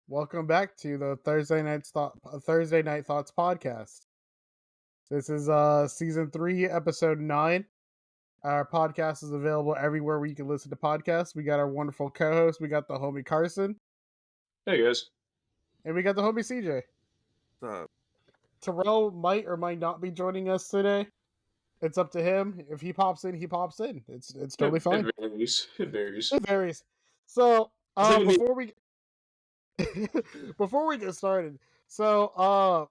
Welcome back to the Thursday Night Thoughts podcast. This is season 3, episode 9. Our podcast is available everywhere where you can listen to podcasts. We got our wonderful co-host. We got the homie Carson, Hey guys. and we got the homie CJ. Terrell might or might not be joining us today. It's up to him. If he pops in, he pops in. It's totally fine. It varies. It varies. It varies. So It's like before we before we get started, so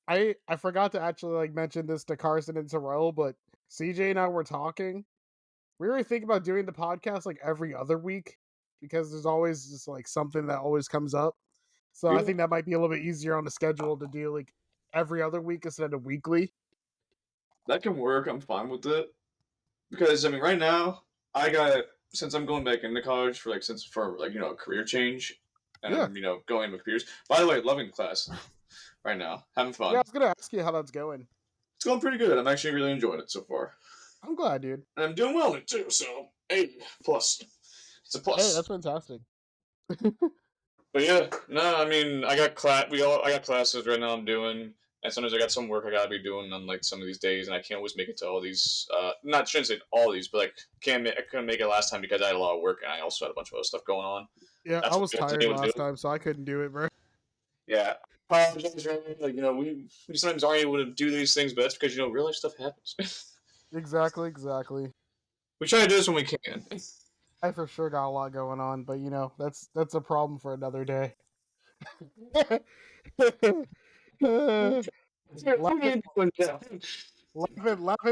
I forgot to actually mention this to Carson and Terrell, but CJ and I were talking. We were thinking about doing the podcast every other week because there's always just something that always comes up. So I think that might be a little bit easier on the schedule to do every other week instead of weekly. That can work. I'm fine with it. Because right now since I'm going back into college for a career change and Yeah. I'm going into computers. By the way, loving class right now. Having fun. Yeah, I was gonna ask you how that's going. It's going pretty good. I'm actually really enjoying it so far. I'm glad, dude. And I'm doing well in it too, so A plus. It's a plus. Hey, that's fantastic. But yeah, no, I got classes right now I'm doing, and sometimes I got some work I gotta be doing on some of these days, and I can't always make it to all these. Shouldn't say all these, but I couldn't make it last time because I had a lot of work, and I also had a bunch of other stuff going on. Yeah, I was tired last time, so I couldn't do it, bro. Yeah, apologize, we sometimes aren't able to do these things, but that's because real life stuff happens. Exactly. We try to do this when we can. I for sure got a lot going on, but that's a problem for another day. laughing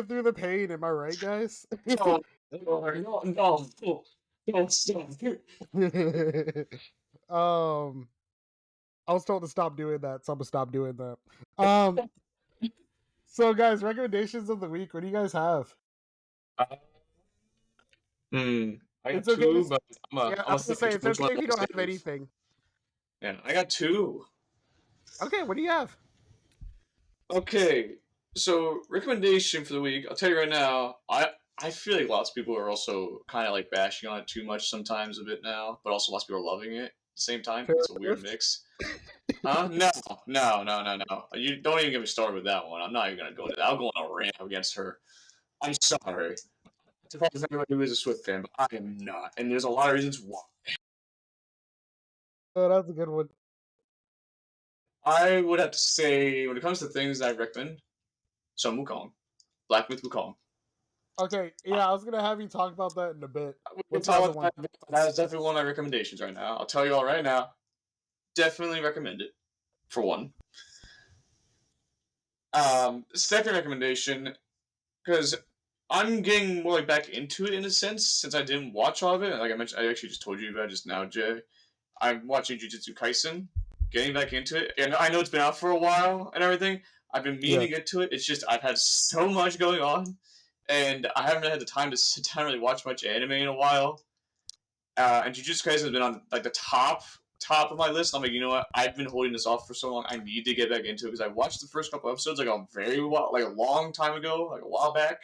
through the pain, am I right, guys? No, don't stop. I was told to stop doing that, so I'm gonna stop doing that. So guys, recommendations of the week. What do you guys have? I got It's okay. two, but I was gonna say it's okay if you don't have anything. Yeah, I got two. Okay, what do you have? Okay, so recommendation for the week. I'll tell you right now. I feel like lots of people are also kind of bashing on it too much sometimes a bit now, but also lots of people are loving it at the same time. It's a weird mix. No. You don't even get me started with that one. I'm not even gonna go to that. I'll go on a rant against her. I'm sorry. To everybody who is a Swift fan, but I am not, and there's a lot of reasons why. Oh, that's a good one. I would have to say, when it comes to things I recommend, so Wukong. Black Myth Wukong. Okay, yeah, I was gonna have you talk about that in a bit. That's definitely one of my recommendations right now. I'll tell you all right now. Definitely recommend it, for one. Second recommendation, because I'm getting more back into it in a sense, since I didn't watch all of it. Like I mentioned, I actually just told you about it just now, Jay. I'm watching Jujutsu Kaisen, getting back into it, and I know it's been out for a while and everything. I've been meaning to get to it. It's just I've had so much going on, and I haven't had the time to sit down and really watch much anime in a while. And Jujutsu Kaisen has been on the top of my list. I'm like, you know what? I've been holding this off for so long. I need to get back into it because I watched the first couple episodes a long time ago, a while back,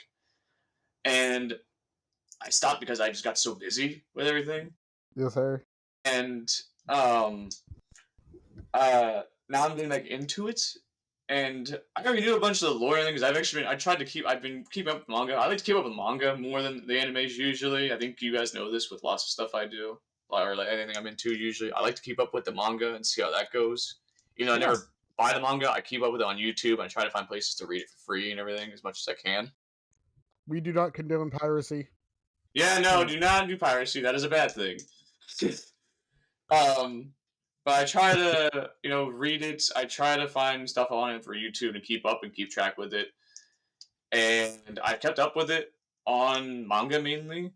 and I stopped because I just got so busy with everything. Yes, sir. And now I'm getting into it, and I already knew a bunch of the lore things. I've been keeping up with manga. I like to keep up with manga more than the animes usually. I think you guys know this with lots of stuff I do, or anything I'm into usually. I like to keep up with the manga and see how that goes. I never buy the manga. I keep up with it on YouTube. I try to find places to read it for free and everything as much as I can. We do not condone piracy. Yeah, no, do not do piracy. That is a bad thing. But I try to, read it. I try to find stuff on it for YouTube to keep up and keep track with it. And I kept up with it on manga mainly,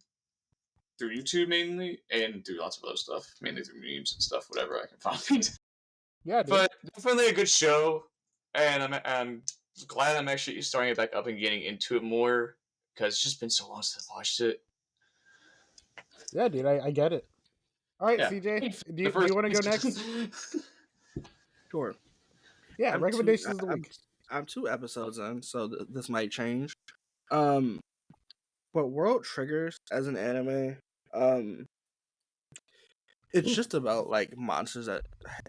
through YouTube mainly, and through lots of other stuff, mainly through memes and stuff, whatever I can find. Yeah, dude. But definitely a good show, and I'm glad I'm actually starting it back up and getting into it more, because it's just been so long since I watched it. Yeah, dude, I get it. All right, CJ, do you want to go next? Sure. Yeah, recommendations of the week. I'm 2 episodes in, so this might change. But World Triggers as an anime, It's just about like monsters that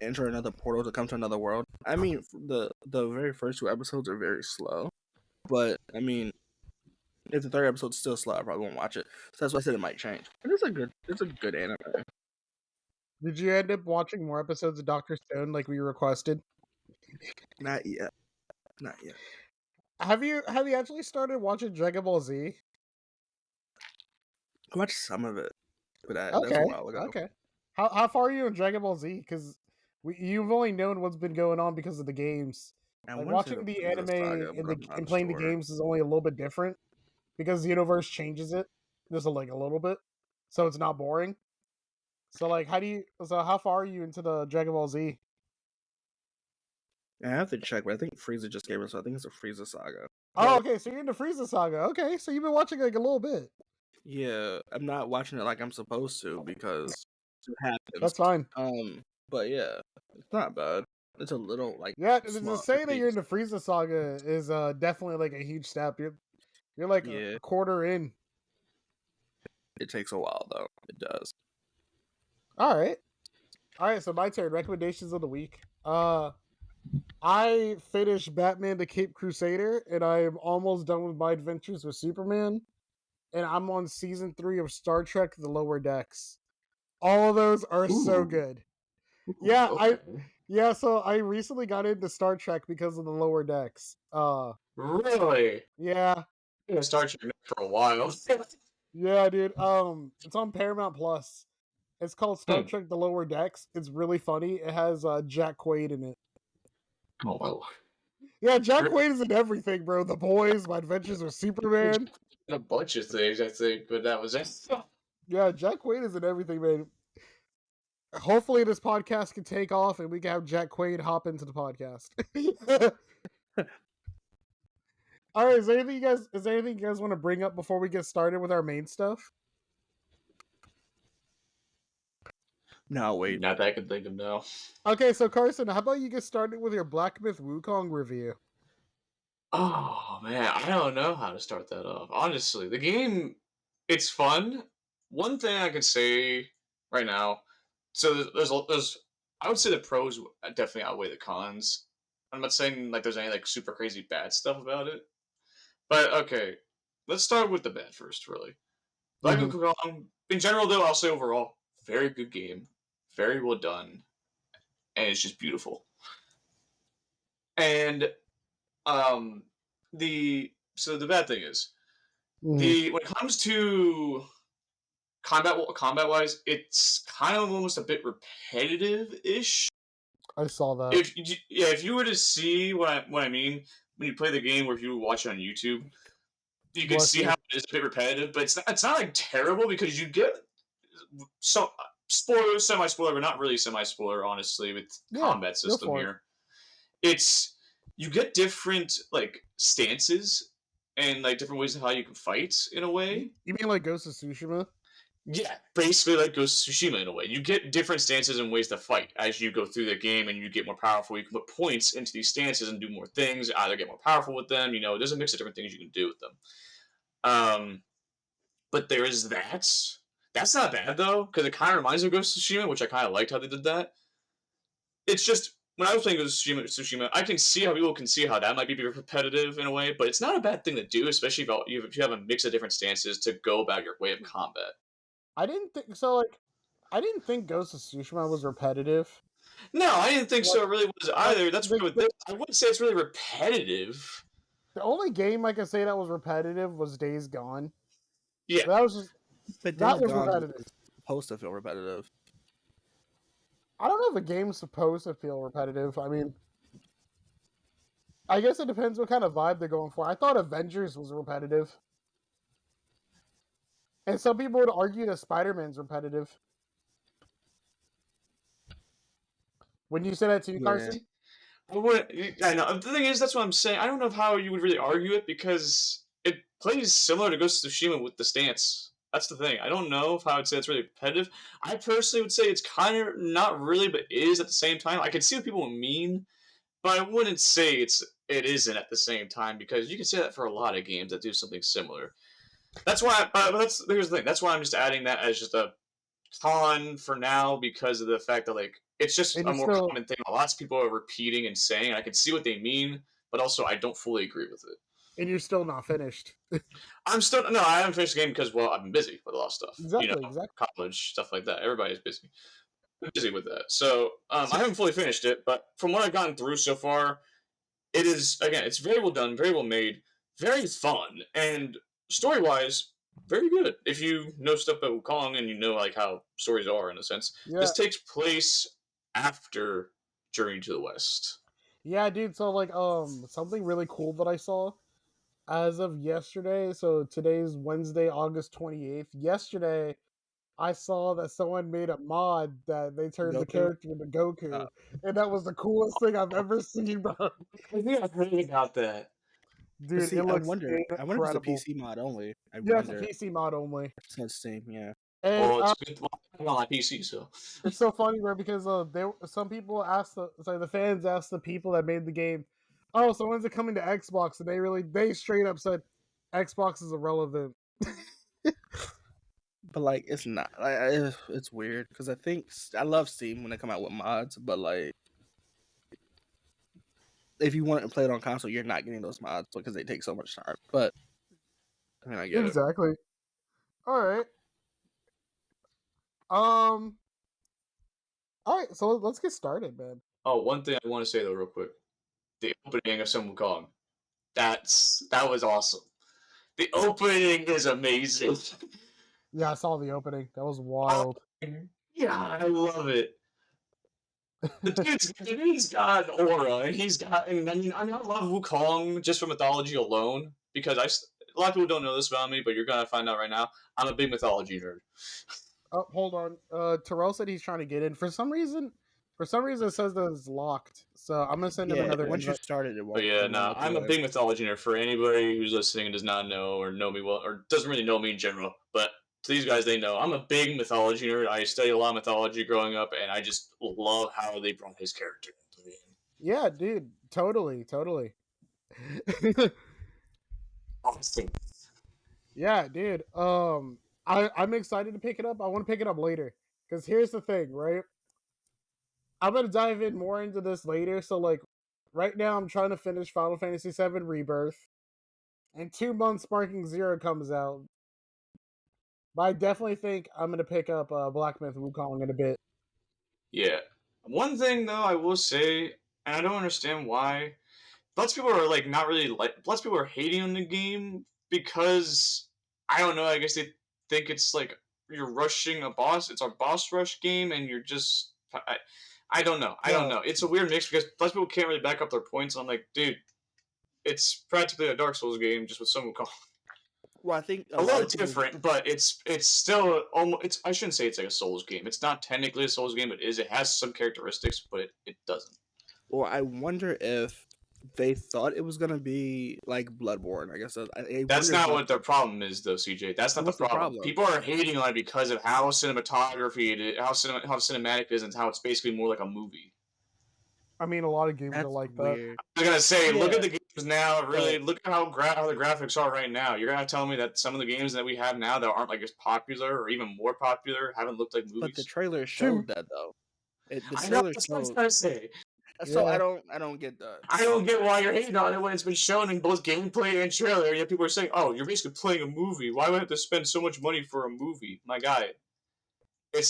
enter another portal to come to another world. I mean, the very first 2 episodes are very slow, but I mean, if the third episode's still slow, I probably won't watch it. So that's why I said it might change. But it's a good anime. Did you end up watching more episodes of Doctor Stone like we requested? Not yet. Not yet. Have you actually started watching Dragon Ball Z? I watched some of it, but that's Okay, a while ago. okay. How far are you in Dragon Ball Z? Because you've only known what's been going on because of the games. Like watching the anime and playing the games is only a little bit different because the universe changes it just like a little bit, so it's not boring. So like, how far are you into the Dragon Ball Z? I have to check, but I think Frieza just came in, so I think it's a Frieza saga. Oh, okay, so you're into Frieza Saga. Okay, so you've been watching like a little bit. Yeah, I'm not watching it like I'm supposed to because it happens. That's fine. But yeah, it's not bad. It's a little like to say that you're into Frieza Saga is definitely like a huge step. You're like a quarter in. It takes a while though. It does. All right. So my turn. Recommendations of the week. I finished Batman: The Caped Crusader, and I am almost done with my adventures with Superman. And I'm on season 3 of Star Trek: The Lower Decks. All of those are so good. Yeah, okay. So I recently got into Star Trek because of the Lower Decks. Really? Yeah. Yeah, Star Trek for a while. Yeah, dude. It's on Paramount Plus. It's called Star Trek: The Lower Decks. It's really funny. It has Jack Quaid in it. Oh well. Yeah, Jack Quaid is in everything, bro. The Boys, My Adventures with Superman. A bunch of things, I think, but that was it. Yeah, Jack Quaid is in everything, man. Hopefully this podcast can take off and we can have Jack Quaid hop into the podcast. All right, is there anything you guys want to bring up before we get started with our main stuff? No, wait. Not that I can think of now. Okay, so Carson, how about you get started with your Black Myth Wukong review? Oh man, I don't know how to start that off. Honestly, the game, it's fun. One thing I can say right now, so there's I would say the pros definitely outweigh the cons. I'm not saying like there's any like super crazy bad stuff about it, but okay, let's start with the bad first. Really, Black Myth Wukong in general, though, I'll say overall, very good game, very well done, and it's just beautiful. And the bad thing is when it comes to combat wise, it's kind of almost a bit repetitive ish. I saw that. If you were to see what I mean when you play the game, or if you watch it on YouTube, you can see how it is a bit repetitive. But it's not like terrible because you get spoiler, semi-spoiler, but not really semi-spoiler, honestly, with combat system here. You get different like stances and like different ways of how you can fight in a way. You mean like Ghost of Tsushima? Yeah, basically like Ghost of Tsushima in a way. You get different stances and ways to fight as you go through the game, and you get more powerful. You can put points into these stances and do more things. Either get more powerful with them. There's a mix of different things you can do with them. But there is that. That's not bad though, because it kind of reminds me of Ghost of Tsushima, which I kind of liked how they did that. It's just when I was playing Ghost of Tsushima, I can see how people can see how that might be repetitive in a way, but it's not a bad thing to do, especially if you have a mix of different stances to go about your way of combat. I didn't think so. Like, I didn't think Ghost of Tsushima was repetitive. No, I didn't think so. It really was either. That's what I wouldn't say it's really repetitive. The only game I can say that was repetitive was Days Gone. Yeah, that was just. But that was repetitive. Supposed to feel repetitive. I don't know if a game's supposed to feel repetitive. I mean, I guess it depends what kind of vibe they're going for. I thought Avengers was repetitive. And some people would argue that Spider-Man's repetitive. When you say that to you, Carson? I know. The thing is, that's what I'm saying. I don't know how you would really argue it because it plays similar to Ghost of Tsushima with the stance. That's the thing. I don't know if I would say it's really repetitive. I personally would say it's kind of not really, but is at the same time. I can see what people mean, but I wouldn't say it isn't at the same time because you can say that for a lot of games that do something similar. That's why. Here's the thing. That's why I'm just adding that as just a con for now because of the fact that like it's just And a you're more still common thing. Lots of people are repeating and saying. I can see what they mean, but also I don't fully agree with it. not finished. I'm still no, I haven't finished the game because well, I've been busy with a lot of stuff. Exactly. College stuff like that. Everybody's busy. I'm busy with that. So So- I haven't fully finished it, but from what I've gotten through so far, it is again, it's very well done, very well made, very fun, and story wise, very good. If you know stuff about Wukong and you know like how stories are in a sense, Yeah. this takes place after Journey to the West. Yeah, dude. So like, something really cool that I saw as of yesterday. So today's Wednesday, August 28th. Yesterday, I saw that someone made a mod that they turned the Goku. character into Goku, and that was the coolest thing I've ever seen, bro. I think I've heard about that. But Dude, see, it I looks wonder if it's a incredible. PC mod only. I Yeah, it's a wonder. PC mod only. It's on Steam, yeah. And Well, it's good on my PC, so it's so funny, bro, because some people asked the fans asked the people that made the game, "Oh, so when's it coming to Xbox?" And they straight up said, "Xbox is irrelevant." But like, it's not. It's weird because I think I love Steam when they come out with mods, but like, if you want to play it on console, you're not getting those mods because they take so much time. But I mean, I get it. Exactly. All right. All right. So let's get started, man. oh, one thing I want to say though, real quick, the opening of Sun Wukong, that was awesome. The opening is amazing. Yeah, I saw the opening. That was wild. Yeah, I love it. The dude's got an aura, and he's got. And I love Wukong just for mythology alone because a lot of people don't know this about me, but you're gonna find out right now. I'm a big mythology nerd. Oh, hold on. Terrell said he's trying to get in. For some reason, it says that it's locked. So I'm gonna send him another once you invite. started it. But yeah, no, I'm a big mythology nerd. For anybody who's listening and does not know or know me well, or doesn't really know me in general, but to these guys, they know I'm a big mythology nerd. I studied a lot of mythology growing up, and I just love how they brought his character into the game. Yeah, dude. Totally. Awesome. Yeah, dude. I'm excited to pick it up. I want to pick it up later. Because here's the thing, right? I'm gonna dive in more into this later. So like right now I'm trying to finish Final Fantasy VII Rebirth. In 2 months Sparking Zero comes out. But I definitely think I'm gonna pick up Black Myth Wukong in a bit. Yeah. One thing though, I will say, and I don't understand why. Lots of people are like not really like. Lots of people are hating on the game because I don't know. I guess they think it's like you're rushing a boss. It's a boss rush game, and you're just. I don't know. I don't know. It's a weird mix because lots of people can't really back up their points. And I'm like, dude, it's practically a Dark Souls game just with some Wukong. Well, I think A little different, but it's still almost. It's I shouldn't say it's like a Souls game. It's not technically a Souls game. It is. It has some characteristics, but it doesn't. Well, I wonder if they thought it was gonna be like Bloodborne. I guess That's not what their problem is, though, CJ. That's not the problem. People are hating on it because of how cinematography it is, how cinematic it is, and how it's basically more like a movie. I mean, a lot of games are like that. I was gonna say, look at the games now. Really, look at how the graphics are right now. You're gonna tell me that some of the games that we have now that aren't like as popular or even more popular haven't looked like movies. But the trailer showed that though. I know, that's what I was gonna say. So I don't get that. I don't get why you're hating on it when it's been shown in both gameplay and trailer. Yet people are saying, "Oh, you're basically playing a movie. Why would I have to spend so much money for a movie?" My guy, it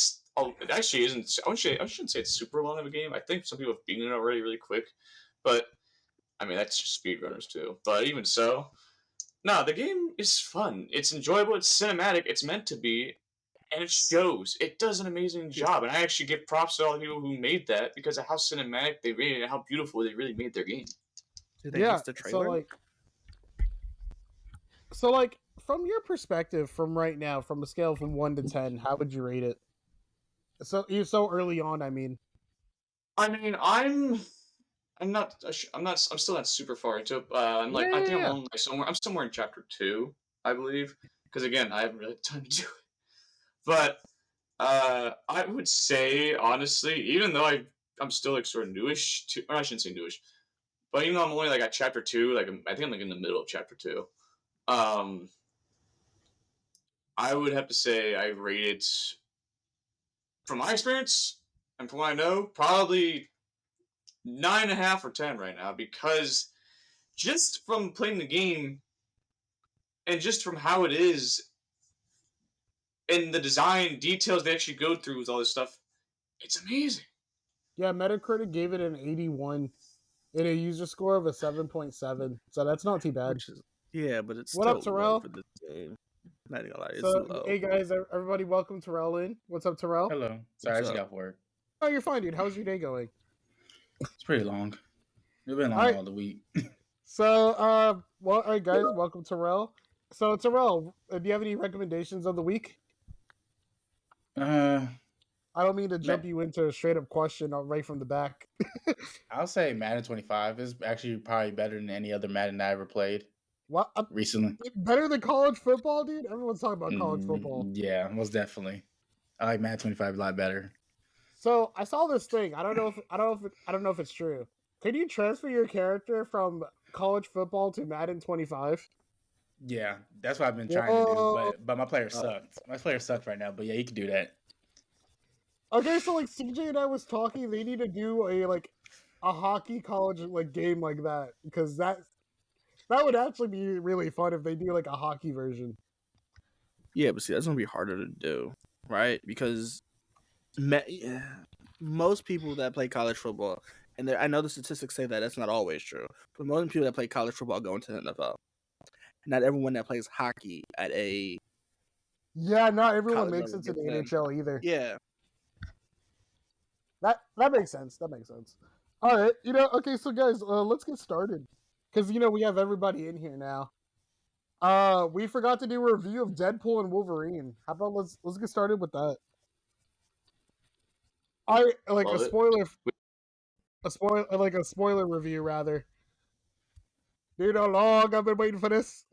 actually isn't. I shouldn't say it's super long of a game. I think some people have beaten it already really quick, but I mean that's just speedrunners too. But even so, no, the game is fun. It's enjoyable. It's cinematic. It's meant to be. And it shows. It does an amazing job. And I actually give props to all the people who made that because of how cinematic they made it and how beautiful they really made their game. Did they use the trailer? So like from your perspective, from right now, from a scale from 1 to 10, how would you rate it? So you're so early on. I mean, I'm still not super far into it. I think I'm only somewhere. I'm somewhere in chapter 2, I believe. Because again, I haven't really had time to do it. But I would say honestly, even though I'm still like sort of newish to, or I shouldn't say newish, but even though I'm only like at chapter 2, like I think I'm like in the middle of chapter 2. I would have to say I rate it from my experience and from what I know, probably 9.5 or 10 right now, because just from playing the game and just from how it is and the design details they actually go through with all this stuff, it's amazing. Yeah, Metacritic gave it an 81 and a user score of a 7.7. So that's not too bad. Yeah, but it's What still up, Terrell? low for this game. Not gonna lie, it's So, low. hey guys, everybody, welcome Terrell in. What's up, Terrell? Hello. Sorry, I just got off work. Oh, you're fine, dude. How's your day going? It's pretty long. It's been long Alright. all the week. So, well, all right, guys, welcome Terrell. So, Terrell, do you have any recommendations of the week? I don't mean to jump you into a straight up question right from the back. I'll say Madden 25 is actually probably better than any other Madden I ever played What? recently. Better than college football, dude? Everyone's talking about college football. Yeah, most definitely. I like Madden 25 a lot better. So I saw this thing. I don't know if it's true. Can you transfer your character from college football to Madden 25? Yeah, that's what I've been trying to do, but my player sucked. My player sucked right now, but yeah, you can do that. Okay, so like CJ and I was talking, they need to do a hockey college game like that, because that would actually be really fun if they do like a hockey version. Yeah, but see, that's gonna be harder to do, right? Because most people that play college football, and I know the statistics say that that's not always true, but most people that play college football go into the NFL. Not everyone that plays hockey at a not everyone college makes level it to the gets NHL either. Yeah. That makes sense. That makes sense. All right, okay, so guys, let's get started, because we have everybody in here now. We forgot to do a review of Deadpool and Wolverine. How about let's get started with that. A spoiler review rather. Dude, how long I've been waiting for this?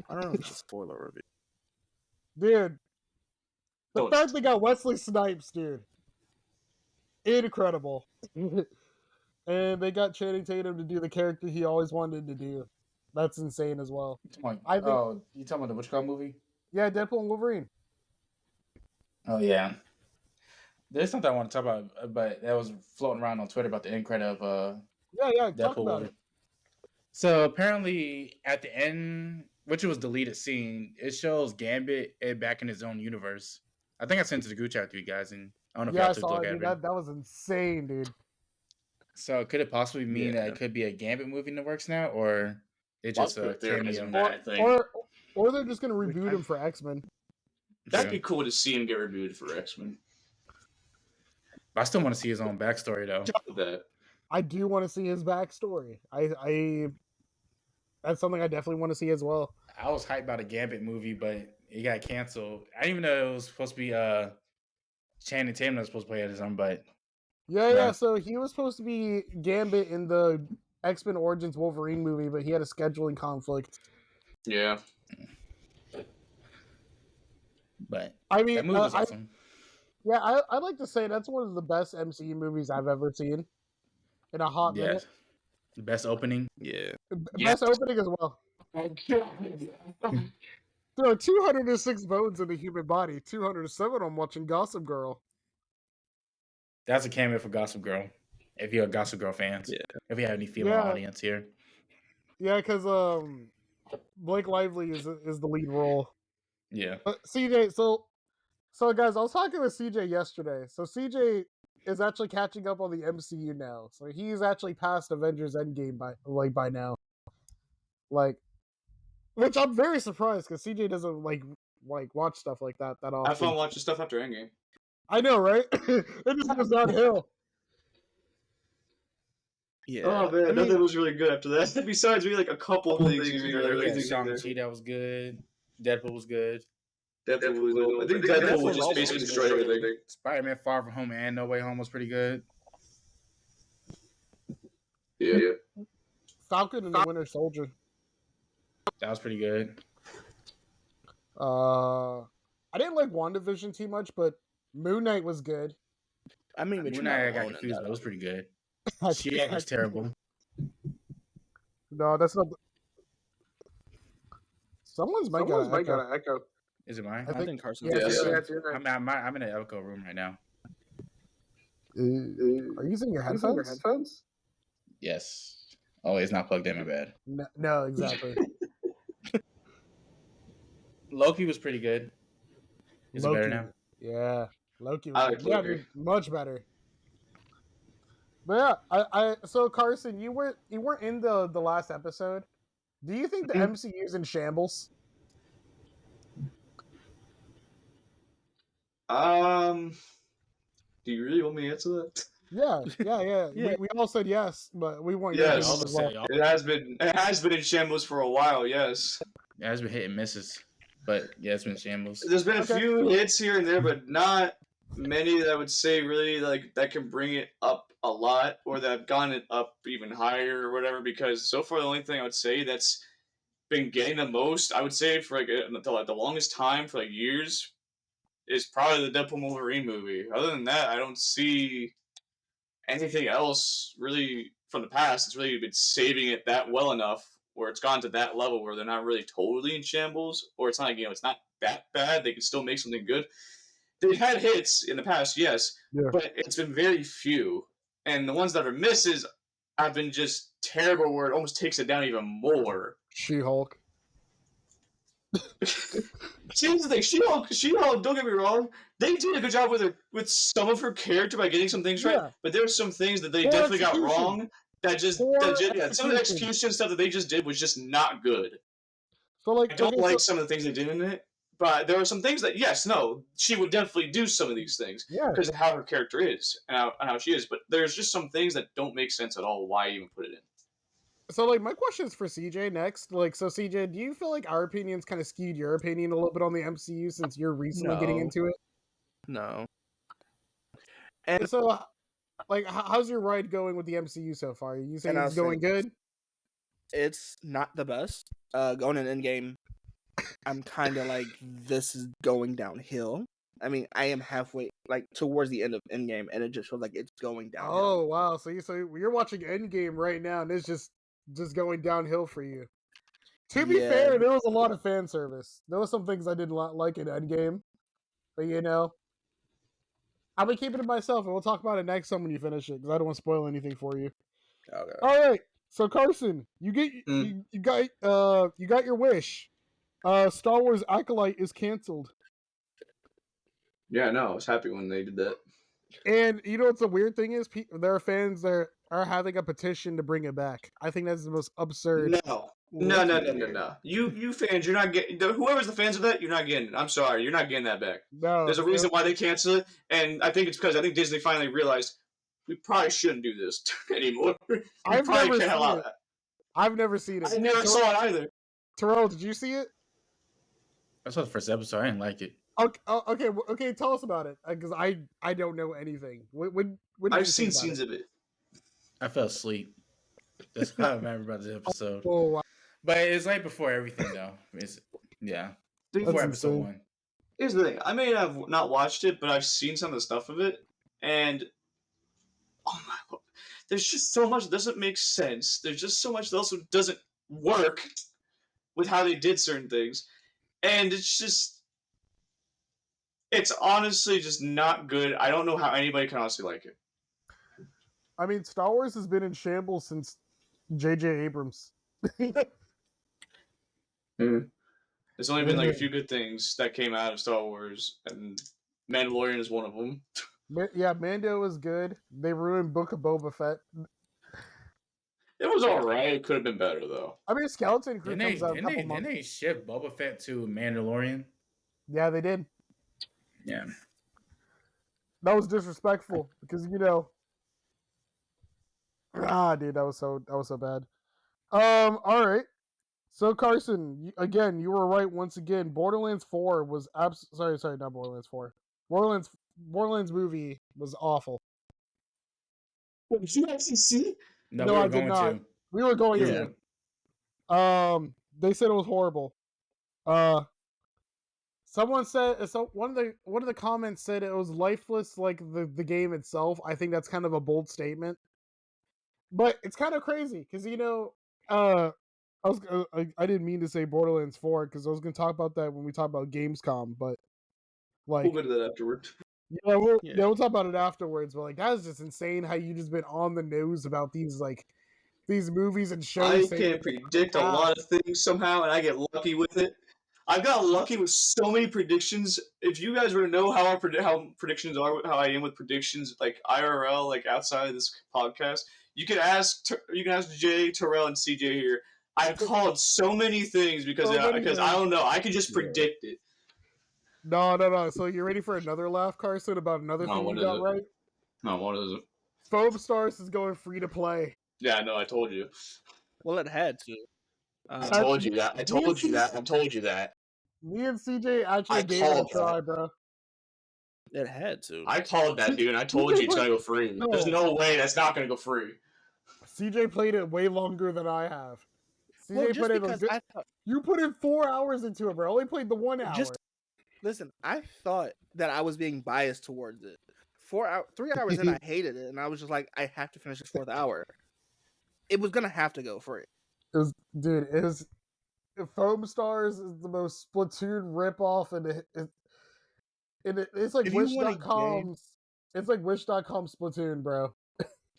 I don't know if it's a spoiler review. Dude, the fact they got Wesley Snipes, dude, incredible. And they got Channing Tatum to do the character he always wanted to do. That's insane as well. You talking about the Witch movie? Yeah, Deadpool and Wolverine. Oh yeah. There's something I want to talk about, but that was floating around on Twitter about the end credit of Yeah, Deadpool talk about Wolverine. So apparently at the end, which was deleted scene, it shows Gambit back in his own universe. I think I sent it to the group chat to you guys, and I don't know if y'all took a look at it. That was insane, dude. So could it possibly mean that it could be a Gambit movie in the works now, or it's just a cameo? Or they're just gonna reboot him for X-Men. That'd be cool to see him get rebooted for X-Men. I still want to see his own backstory though. I do want to see his backstory. I that's something I definitely want to see as well. I was hyped about a Gambit movie, but it got canceled. I didn't even know it was supposed to be Channing Tatum was supposed to play it as him, but yeah. So he was supposed to be Gambit in the X-Men Origins Wolverine movie, but he had a scheduling conflict. Yeah. But I mean, that movie was awesome. I'd like to say that's one of the best MCU movies I've ever seen in a hot minute. The best opening? Yeah. Best opening as well. There are 206 bones in the human body. 207 I'm watching Gossip Girl. That's a cameo for Gossip Girl. If you're a Gossip Girl fan. Yeah. If you have any female audience here. Yeah, because Blake Lively is the lead role. Yeah. But CJ, so guys, I was talking with CJ yesterday. So CJ is actually catching up on the MCU now. So he's actually past Avengers Endgame by now. Which I'm very surprised because CJ doesn't like watch stuff like that often. I fun watching stuff after Endgame. I know, right? It just goes downhill. Yeah. Oh man, nothing was really good after that. Besides, really a couple things. Shang-Chi, that was good. Deadpool was good. Deadpool was good. I think Deadpool was just basically destroyed everything. Spider-Man: Far From Home and No Way Home was pretty good. Yeah. Falcon and the Winter Soldier. That was pretty good. I didn't like WandaVision too much, but Moon Knight was good. I mean, Moon Knight I got confused, but it was pretty good. She was terrible. No, that's not. Someone's might got an echo. Is it mine? I think Carson. Yeah. I'm in an echo room right now. Are you using your headphones? Yes. Oh, it's not plugged in. My bad. No, exactly. Loki was pretty good. Is it better now? Yeah, Loki I was like good. Yeah, Loki. dude, much better. But yeah, so Carson, you weren't in the last episode. Do you think the MCU's in shambles? Do you really want me to answer that? Yeah. Yeah. We all said yes, but we want your Yes. opinion as well. It has been in shambles for a while. Yes. It has been hit and misses, but yeah, it's been shambles. There's been a Okay. few hits here and there, but not many that I would say really like that can bring it up a lot or that have gone it up even higher or whatever. Because so far the only thing I would say that's been getting the most, I would say for like the longest time for like years, is probably the Deadpool Wolverine movie. Other than that, I don't see anything else really from the past that's really been saving it that well enough where it's gone to that level where they're not really totally in shambles, or it's not like, it's not that bad. They can still make something good. They've had hits in the past, yes, but it's been very few. And the ones that are misses have been just terrible where it almost takes it down even more. She-Hulk. Here's the thing, She-Hulk, don't get me wrong, they did a good job with some of her character by getting some things right, but there were some things that they definitely got wrong that some of the execution stuff that they just did was just not good. So like, I don't like some of the things they did in it, but there are some things that, she would definitely do some of these things because of how her character is and how she is, but there's just some things that don't make sense at all why even put it in. So, like, my question is for CJ next. Like, so CJ, do you feel like our opinions kind of skewed your opinion a little bit on the MCU since you're recently getting into it? No. And so, like, how's your ride going with the MCU so far? Are you saying it's going good? It's not the best. Going in Endgame, I'm kind of like, this is going downhill. I mean, I am halfway, like, towards the end of Endgame, and it just feels like it's going downhill. Oh, wow. So you're watching Endgame right now, and it's just going downhill for you. To be fair, there was a lot of fan service. There was some things I didn't like in Endgame, but I'll be keeping it myself, and we'll talk about it next time when you finish it, because I don't want to spoil anything for you. Okay. All right. So Carson, you got your wish. Star Wars Acolyte is canceled. Yeah, no, I was happy when they did that. And you know what's the weird thing is? There are fans that are having a petition to bring it back. I think that's the most absurd. No. You fans, you're not getting. Whoever's the fans of that, you're not getting it. I'm sorry, you're not getting that back. No. There's a reason why they canceled it, and I think it's because Disney finally realized we probably shouldn't do this anymore. I've never seen it. I've never seen it. I never saw it either. Terrell, did you see it? I saw the first episode. I didn't like it. Okay. Tell us about it, because I don't know anything. When I've seen scenes of it. I fell asleep. That's how I remember about the episode. Oh, wow. But it's right before everything, though. Before episode 1. Here's the thing: I may have not watched it, but I've seen some of the stuff of it, and oh my Lord, there's just so much that doesn't make sense. There's just so much that also doesn't work with how they did certain things, and it's honestly just not good. I don't know how anybody can honestly like it. I mean, Star Wars has been in shambles since J.J. Abrams. There's only been like a few good things that came out of Star Wars, and Mandalorian is one of them. Yeah, Mando was good. They ruined Book of Boba Fett. It was alright. It could have been better, though. I mean, Skeleton Crew comes out Didn't they shift Boba Fett to Mandalorian? Yeah, they did. Yeah. That was disrespectful, because, dude, that was so bad. All right. So Carson, you were right once again. Borderlands 4 was sorry, not Borderlands 4. Borderlands movie was awful. Wait, did you actually see it? No, I did not. We were going to. They said it was horrible. Someone said one of the comments said it was lifeless like the game itself. I think that's kind of a bold statement. But it's kind of crazy because I didn't mean to say Borderlands 4 because I was going to talk about that when we talk about Gamescom, but like we'll get to that afterward. we'll talk about it afterwards. But like, that is just insane how you just been on the nose about these movies and shows. I can predict a lot of things somehow, and I get lucky with it. I've got lucky with so many predictions. If you guys were to know how predictions are, how I am with predictions, like IRL, like outside of this podcast, you can ask Jay, Terrell, and CJ here. I've called so many things because I don't know. I can just predict it. No. So you ready for another laugh, Carson, about another thing you got right? No, what is it? Foam Stars is going free to play. Yeah, no, I told you. Well, it had to. I told you that. I told you that. Me and CJ actually gave it a try, bro. It had to. I called that, dude, and I told you it's gonna go free. No. There's no way that's not gonna go free. CJ played it way longer than I have. CJ put it. You put in 4 hours into it, bro. I only played the 1 hour. Listen, I thought that I was being biased towards it. 3 hours in, I hated it, and I was just like, I have to finish this 4th hour. It was gonna have to go free. Foam Stars is the most Splatoon ripoff, and it's like Wish.com. It's like Wish.com Splatoon, bro.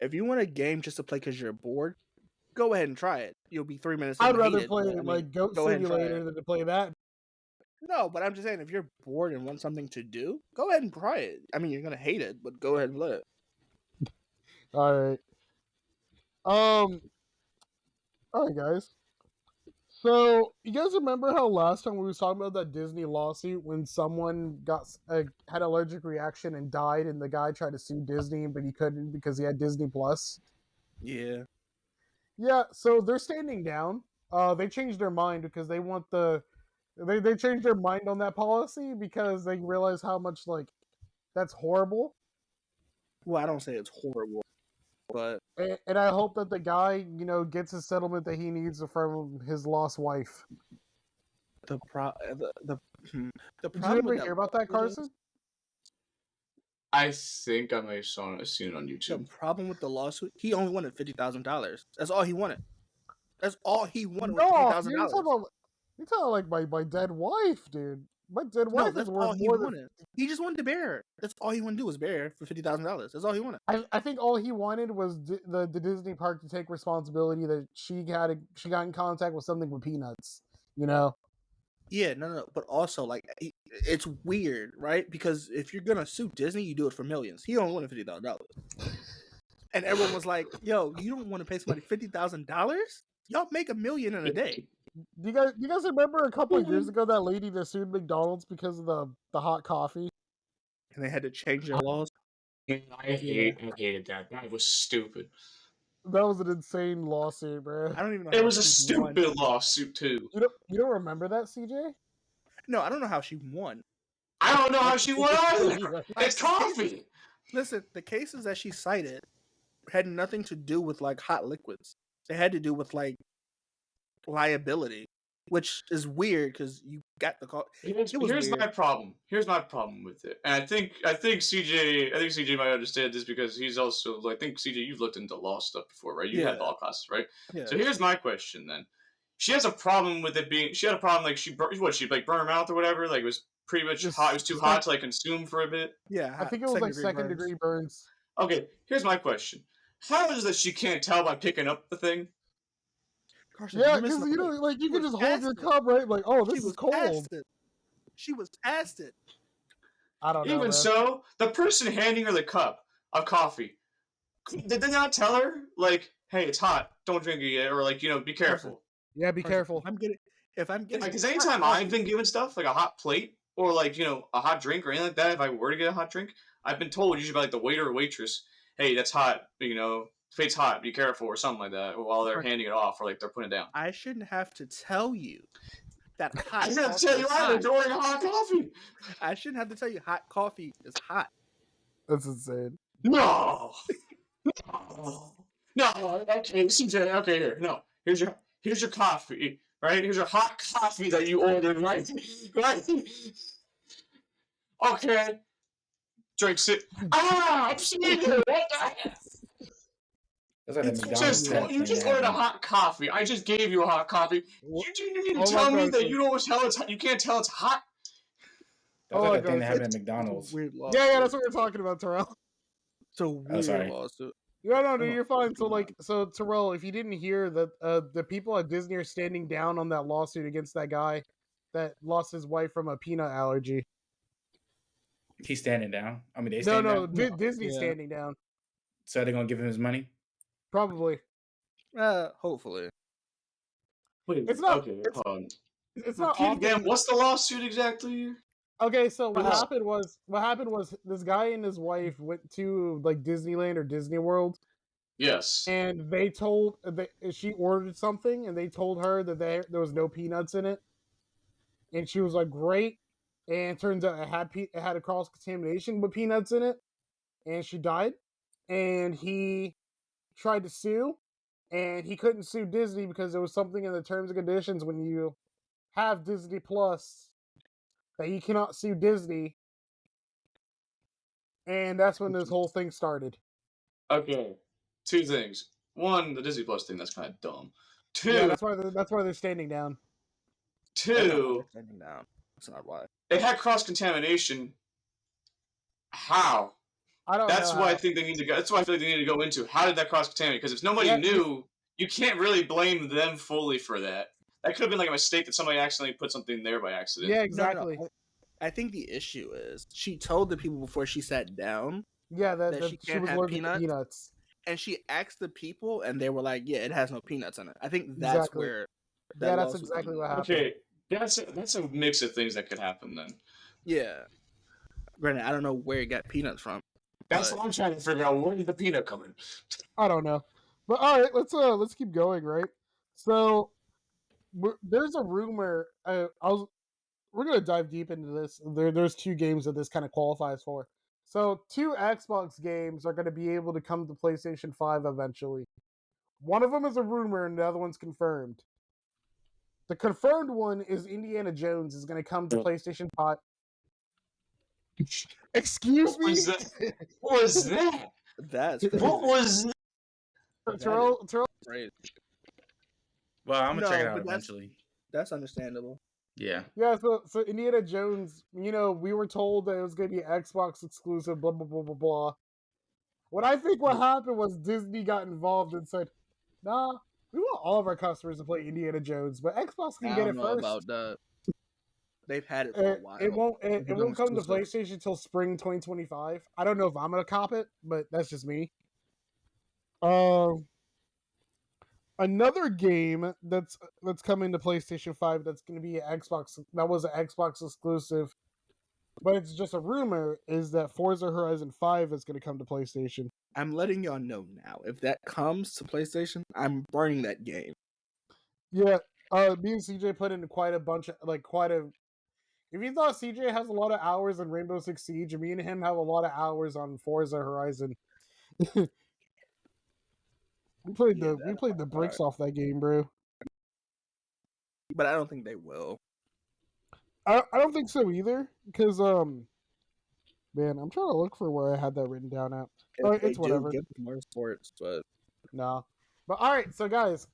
If you want a game just to play because you're bored, go ahead and try it. You'll be 3 minutes. I'd rather play like Goat Simulator than to play that. No, but I'm just saying, if you're bored and want something to do, go ahead and try it. I mean, you're gonna hate it, but go ahead and play it. All right. All right, guys. So, you guys remember how last time we was talking about that Disney lawsuit when someone had allergic reaction and died, and the guy tried to sue Disney, but he couldn't because he had Disney Plus? Yeah. Yeah, so they're standing down. They changed their mind because they want they changed their mind on that policy because they realize how much, that's horrible. Well, I don't say it's horrible. But and I hope that the guy, gets a settlement that he needs from his lost wife. The problem. Did you ever hear about that, Carson? I think I may have seen it on YouTube. The problem with the lawsuit, he only wanted $50,000. That's all he wanted. That's all he wanted. No, $50,000. You're talking like my dead wife, dude. My dead wife is worth more than... He just wanted to bury her. That's all he wanted to do was bury her for $50,000. That's all he wanted. I think all he wanted was the Disney park to take responsibility that she got in contact with something with peanuts. Yeah, no. But also, it's weird, right? Because if you're gonna sue Disney, you do it for millions. He only wanted $50,000. And everyone was like, "Yo, you don't want to pay somebody $50,000? Y'all make $1 million in a day." Do you guys remember a couple of years ago that lady that sued McDonald's because of the hot coffee? And they had to change their laws? I hated that. That was stupid. That was an insane lawsuit, bro. I don't even know. It was a stupid lawsuit too. You don't remember that, CJ? No, I don't know how she won. I don't know how she won either. It's coffee. Listen, the cases that she cited had nothing to do with hot liquids. They had to do with liability, which is weird because you got the call. Here's my problem. Here's my problem with it, and I think CJ might understand this because he's also I think CJ, you've looked into law stuff before, right? You had law classes, right? Yeah. So here's my question then. She has a problem with it being. She had a problem she burned her mouth or whatever. It was pretty much hot. It was too hot to consume for a bit. Yeah, I think it was second degree burns. Okay, here's my question. How is it that she can't tell by picking up the thing? Carson, yeah, because you can just hold your cup, right? This is cold. She was past it. I don't know. Even so, the person handing her the cup of coffee, did they not tell her, hey, it's hot, don't drink it yet, or be careful? Yeah, be careful. If I'm getting, because anytime I've been given stuff like a hot plate or a hot drink or anything like that, if I were to get a hot drink, I've been told usually by the waiter or waitress, hey, that's hot, plate's hot, be careful, or something like that, while they're handing it off or they're putting it down. I shouldn't have to tell you that hot. I shouldn't have to tell you either during hot coffee. I shouldn't have to tell you hot coffee is hot. That's insane. No. Okay, CJ. Okay, here. No, here's your coffee. Right? Here's your hot coffee that you ordered. Right? Okay. Drinks it. I'm seeing you. What the heck? You just ordered a hot coffee. I just gave you a hot coffee. You didn't even tell me that you can't tell it's hot. That's Oh, like a thing guys, that happened at It's a McDonald's. weird lawsuit. yeah, that's what we're talking about, Terrell. It's a weird sorry. lawsuit. No, dude, Oh, you're fine. So, come like, so Terrell, if you didn't hear that, the people at Disney are standing down on that lawsuit against that guy that lost his wife from a peanut allergy. He's standing down. I mean, they No, stand no, down. Disney's Yeah. standing down. So they're gonna give him his money. Probably. Hopefully. Wait, It's not- okay, it's- hold on. It's not Repeat often. again. What's the lawsuit exactly? Okay, so what Yes. happened was this guy and his wife went to like Disneyland or Disney World, Yes. and they told she ordered something, and they told her that there was no peanuts in it, and she was like, "Great," and it turns out it had a cross contamination with peanuts in it, and she died, and he tried to sue, and he couldn't sue Disney because there was something in the terms and conditions when you have Disney Plus that you cannot sue Disney, and that's when this whole thing started. Okay. Two things. One, the Disney Plus thing. That's kind of dumb. Two. Yeah, that's why they're standing down. That's not why Two. they're standing down. That's not why. It had cross contamination. How? I don't That's know. why I how. think they need to go. That's why I feel like they need to go into. How did that cross contaminate? Because if nobody Yeah, knew, you can't really blame them fully for that. That could have been like a mistake that somebody accidentally put something there by accident. Yeah, No, exactly. I think the issue is she told the people before she sat down, Yeah, that that she she can't was have allergic to peanuts? peanuts. and she asked the people, and they were like, "Yeah, it has no peanuts in it." I think that's Exactly. where. Yeah, that's lawsuit exactly comes what in. happened. Okay, that's a mix of things that could happen then. Yeah. Granted, I don't know where it got peanuts from. That's But- what I'm trying to figure out. Where did the peanut come in? I don't know, but all right, let's keep going. Right, so there's a rumor. We're gonna dive deep into this. There's two games that this kind of qualifies for. So 2 Xbox games are going to be able to come to PlayStation 5 eventually. One of them is a rumor, and the other one's confirmed. The confirmed one is Indiana Jones is going to come to PlayStation 5. Excuse me? What was that? That's What was that? Terrell, crazy. Well, I'm gonna check it No, out but that's- eventually. That's understandable. Yeah. yeah, so Indiana Jones, we were told that it was going to be Xbox exclusive, blah, blah, blah, blah, blah. What I think what happened was Disney got involved and said, nah, we want all of our customers to play Indiana Jones, but Xbox can I get don't it know first. about that. They've had it for a while. It won't come to exclusive. PlayStation until spring 2025. I don't know if I'm gonna cop it, but that's just me. Another game that's coming to PlayStation 5 that's gonna be an Xbox, that was an Xbox exclusive, but it's just a rumor, is that Forza Horizon 5 is gonna come to PlayStation. I'm letting y'all know now. If that comes to PlayStation, I'm burning that game. Yeah, me and CJ put in quite a bunch of if you thought CJ has a lot of hours in Rainbow Six Siege, me and him have a lot of hours on Forza Horizon. we played the bricks off that game, bro. But I don't think they will. I don't think so either, because man, I'm trying to look for where I had that written down at. If Alright, they it's do, whatever. give them more sports, but No, but all right, so guys,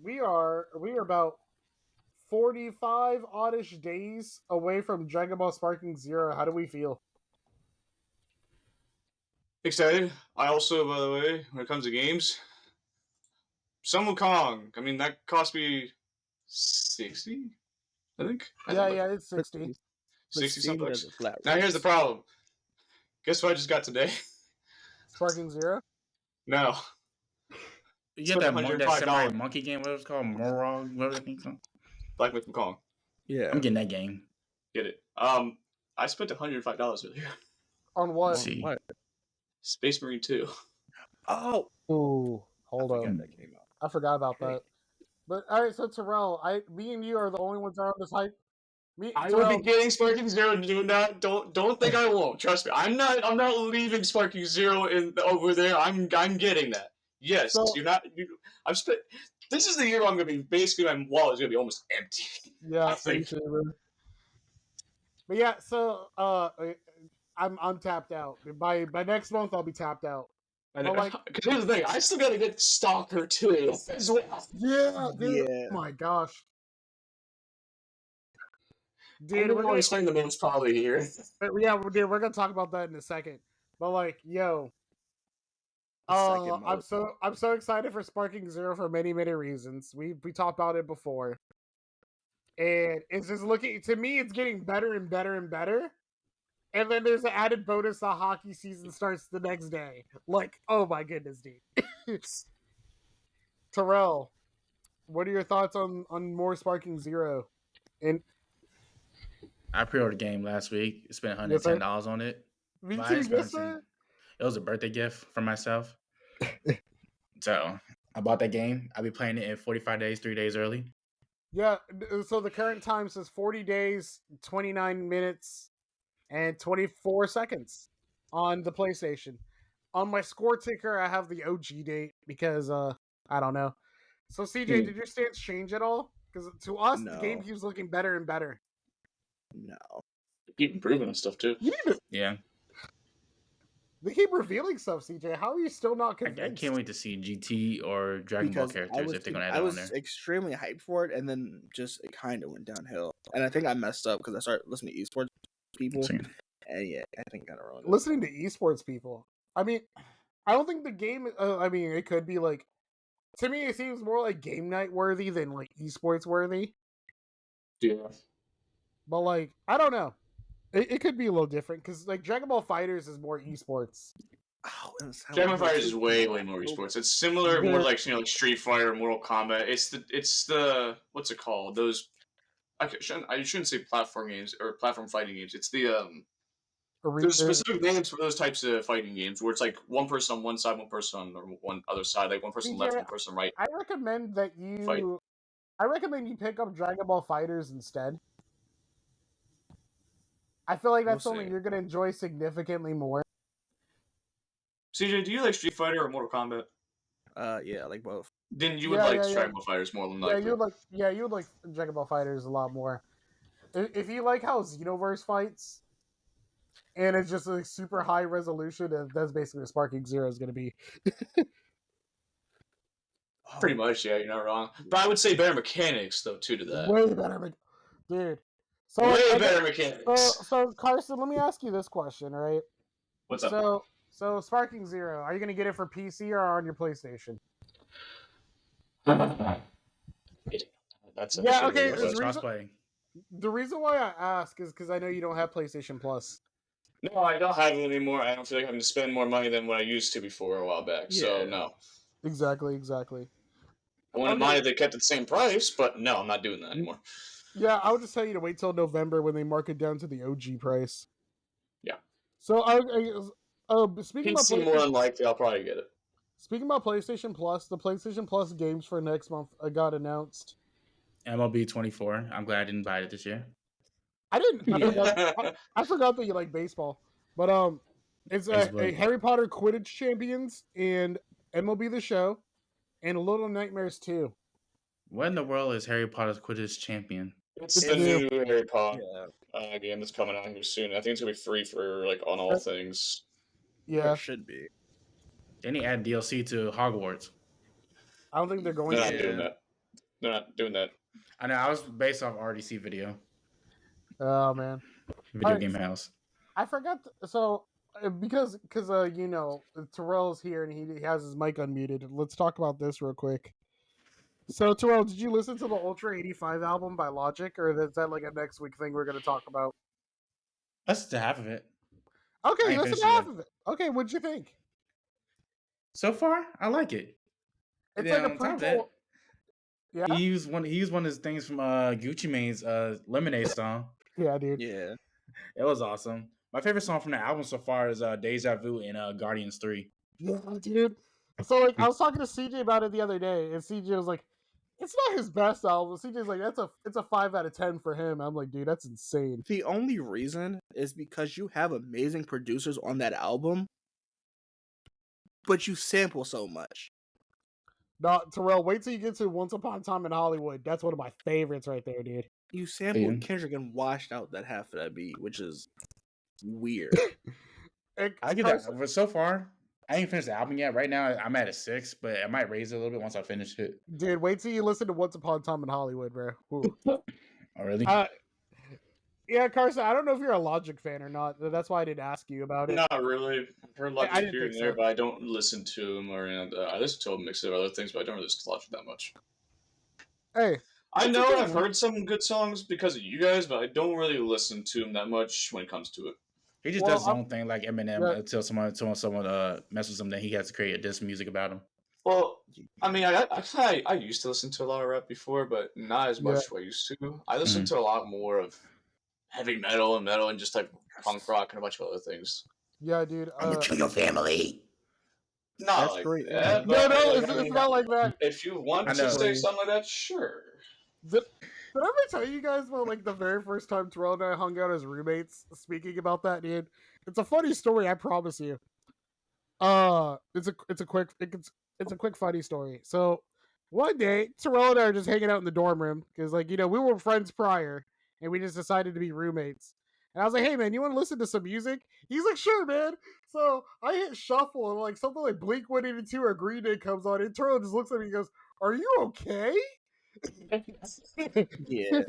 we are about 45 oddish days away from Dragon Ball Sparking Zero. How do we feel? Excited. I also, by the way, when it comes to games, some Wukong. I mean, that cost me 60, I think. Yeah, it's 60. 60 60 Steam something. does a flat Now rate. here's the problem. Guess what I just got today? Sparking Zero? No. You Spent get that, that samurai $105. monkey game, whatever it's called, Morog, whatever the thing's called. Black Myth Wukong. Yeah. I'm getting that game. Get it. I spent $105 earlier. On what? Let's see. What? Space Marine 2. Oh, Ooh, hold I forgot on. that came out. I forgot about Okay. that. But all right, so Terrell, me and you are the only ones that are on this hype. I will be getting Sparking Zero. Don't think I won't. Trust me. I'm not leaving Sparking Zero over there. I'm getting that. Yes, So- I'm spent. This is the year I'm gonna be basically my wallet is gonna be almost empty. Yeah, I think. appreciate it. But yeah, so I'm tapped out. By next month I'll be tapped out. Because like- here's the thing, I still gotta get Stalker 2 as well. Yeah, dude. Yeah. Oh my gosh. Dude, we're gonna explain the most probably here. yeah, dude, we're gonna talk about that in a second. But like, yo, The second I'm most. so excited for Sparking Zero for many reasons. We talked about it before, and it's just looking to me. It's getting better and better and better. And then there's an added bonus: the hockey season starts the next day. Like, oh my goodness, dude. Terrell, what are your thoughts on more Sparking Zero? And I pre-ordered the game last week. Spent yes, sir. $110 on it. Me But I too, ain't yes, spent sir. It was a birthday gift for myself. So I bought that game. I'll be playing it in 45 days, 3 days early. Yeah, so the current time says 40 days, 29 minutes, and 24 seconds on the PlayStation. On my score ticker, I have the OG date because, I don't know. So, CJ, did your stance change at all? Because to us, the game No. keeps looking better and better. No. Keep improving and stuff too. Yeah. They keep revealing stuff, CJ. How are you still not I convinced? can't wait to see GT or Dragon Ball Because characters if they're going to add I it on was there. extremely hyped for it, and then just it kind of went downhill. And I think I messed up because I started listening to esports people, and yeah, I think I got it wrong. Listening to esports people. I mean, I don't think the game. I mean, it could be like. To me, it seems more like game night worthy than like esports worthy. Yeah. But like, I don't know. It could be a little different because like Dragon Ball Fighters is more esports. Oh, Dragon Ball Fighters is way more esports. It's similar, more Yeah. like like Street Fighter, Mortal Kombat. It's the what's it called? Those I shouldn't say platform games or platform fighting games. It's the there's specific names for those types of fighting games where it's like one person on one side, one person on the one other side, like one person left, one person right. I recommend that you. Fight. I recommend you pick up Dragon Ball Fighters instead. I feel like that's something you're gonna enjoy significantly more. CJ, do you like Street Fighter or Mortal Kombat? Yeah, I like both. Then you would like Dragon Ball Fighters more than likely. You would like Dragon Ball Fighters a lot more. If you like how Xenoverse fights, and it's just a super high resolution, and that's basically what Sparking Zero is going to be. Pretty much, yeah, you're not wrong. But I would say better mechanics though too to that. Way better, dude. So way better mechanics. So Carson, let me ask you this question, right? What's up? So Sparking Zero, are you going to get it for PC or on your PlayStation? That's okay. The reason why I ask is because I know you don't have PlayStation Plus. No, I don't have it anymore. I don't feel like I'm having to spend more money than what I used to before a while back. Yeah. So no. Exactly. I wouldn't mind if they kept it the same price, but no, I'm not doing that anymore. Yeah, I would just tell you to wait till November when they mark it down to the OG price. Yeah. So speaking about PC, more than likely, I'll probably get it. Speaking about PlayStation Plus, the PlayStation Plus games for next month got announced. MLB 24. I'm glad I didn't buy it this year. I didn't. I forgot that you like baseball, but it's a Harry Potter Quidditch Champions and MLB The Show, and Little Nightmares 2. What in the world is Harry Potter's Quidditch Champion? It's the new Harry Potter game that's coming out here soon. I think it's gonna be free for like on all things. Yeah, it should be. They need to add DLC to Hogwarts. I don't think they're going to. Doing that. They're not doing that. I know. I was based off RDC video. Oh man, Video Game House. I forgot. Because Terrell's here and he has his mic unmuted. Let's talk about this real quick. So Terrell, did you listen to the Ultra 85 album by Logic, or is that like a next week thing we're going to talk about? That's the half of it. Okay, that's half of it. Okay, what'd you think? So far, I like it. It's like a prequel. Yeah. He used one of his things from Gucci Mane's Lemonade song. Yeah, dude. Yeah. It was awesome. My favorite song from the album so far is Deja Vu and Guardians 3. Yeah, dude. So like I was talking to CJ about it the other day, and CJ was like, it's not his best album. CJ's like, it's a 5 out of 10 for him. I'm like, dude, that's insane. The only reason is because you have amazing producers on that album, but you sample so much. No, Terrell, wait till you get to Once Upon a Time in Hollywood. That's one of my favorites right there, dude. You sampled Kendrick and washed out that half of that beat, which is weird. I get that. But so far, I ain't finished the album yet. Right now, I'm at a 6, but I might raise it a little bit once I finish it. Dude, wait till you listen to Once Upon a Time in Hollywood, bro. Oh, really? Yeah, Carson, I don't know if you're a Logic fan or not. That's why I didn't ask you about it. Not really. I've heard I Logic didn't here think and there, so. but I don't listen to him or I listen to a mix of other things, but I don't really listen to Logic that much. Hey, I it's know okay, I've man. heard some good songs because of you guys, but I don't really listen to him that much when it comes to it. He just Well, does his own thing, like Eminem. Yeah. Until someone messes with him, then he has to create a diss music about him. Well, I mean, I used to listen to a lot of rap before, but not as much Yeah. as I used to. I listen to a lot more of heavy metal and just like punk rock and a bunch of other things. Yeah, dude. I'm gonna kill your family. Not That's like great. that, No, but like, it's I mean, not like that. if you want I to know. say something like that, sure. Did I ever tell you guys about like the very first time Terrell and I hung out as roommates? Speaking about that, dude, it's a funny story. I promise you. It's a quick funny story. So one day, Terrell and I are just hanging out in the dorm room because we were friends prior, and we just decided to be roommates. And I was like, "Hey man, you want to listen to some music?" He's like, "Sure, man." So I hit shuffle, and like something like Blink-182 or Green Day comes on, and Terrell just looks at me and goes, "Are you okay?" Yeah.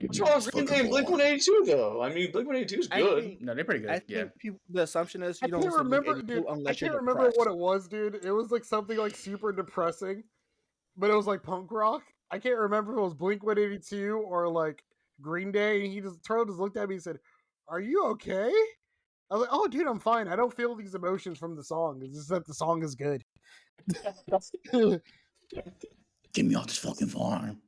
What's wrong with Green Day and Blink-182 though? I mean, Blink-182 is good. No, they're pretty good. I Yeah. think the assumption is I you don't can't listen to remember, 82 dude. I unless can't you're remember depressed. what it was, dude. It was like something like super depressing, but it was like punk rock. I can't remember if it was Blink-182 or like Green Day. And Turtle just looked at me and said, "Are you okay?" I was like, "Oh, dude, I'm fine. I don't feel these emotions from the song. It's just that the song is good." Get me off this fucking farm.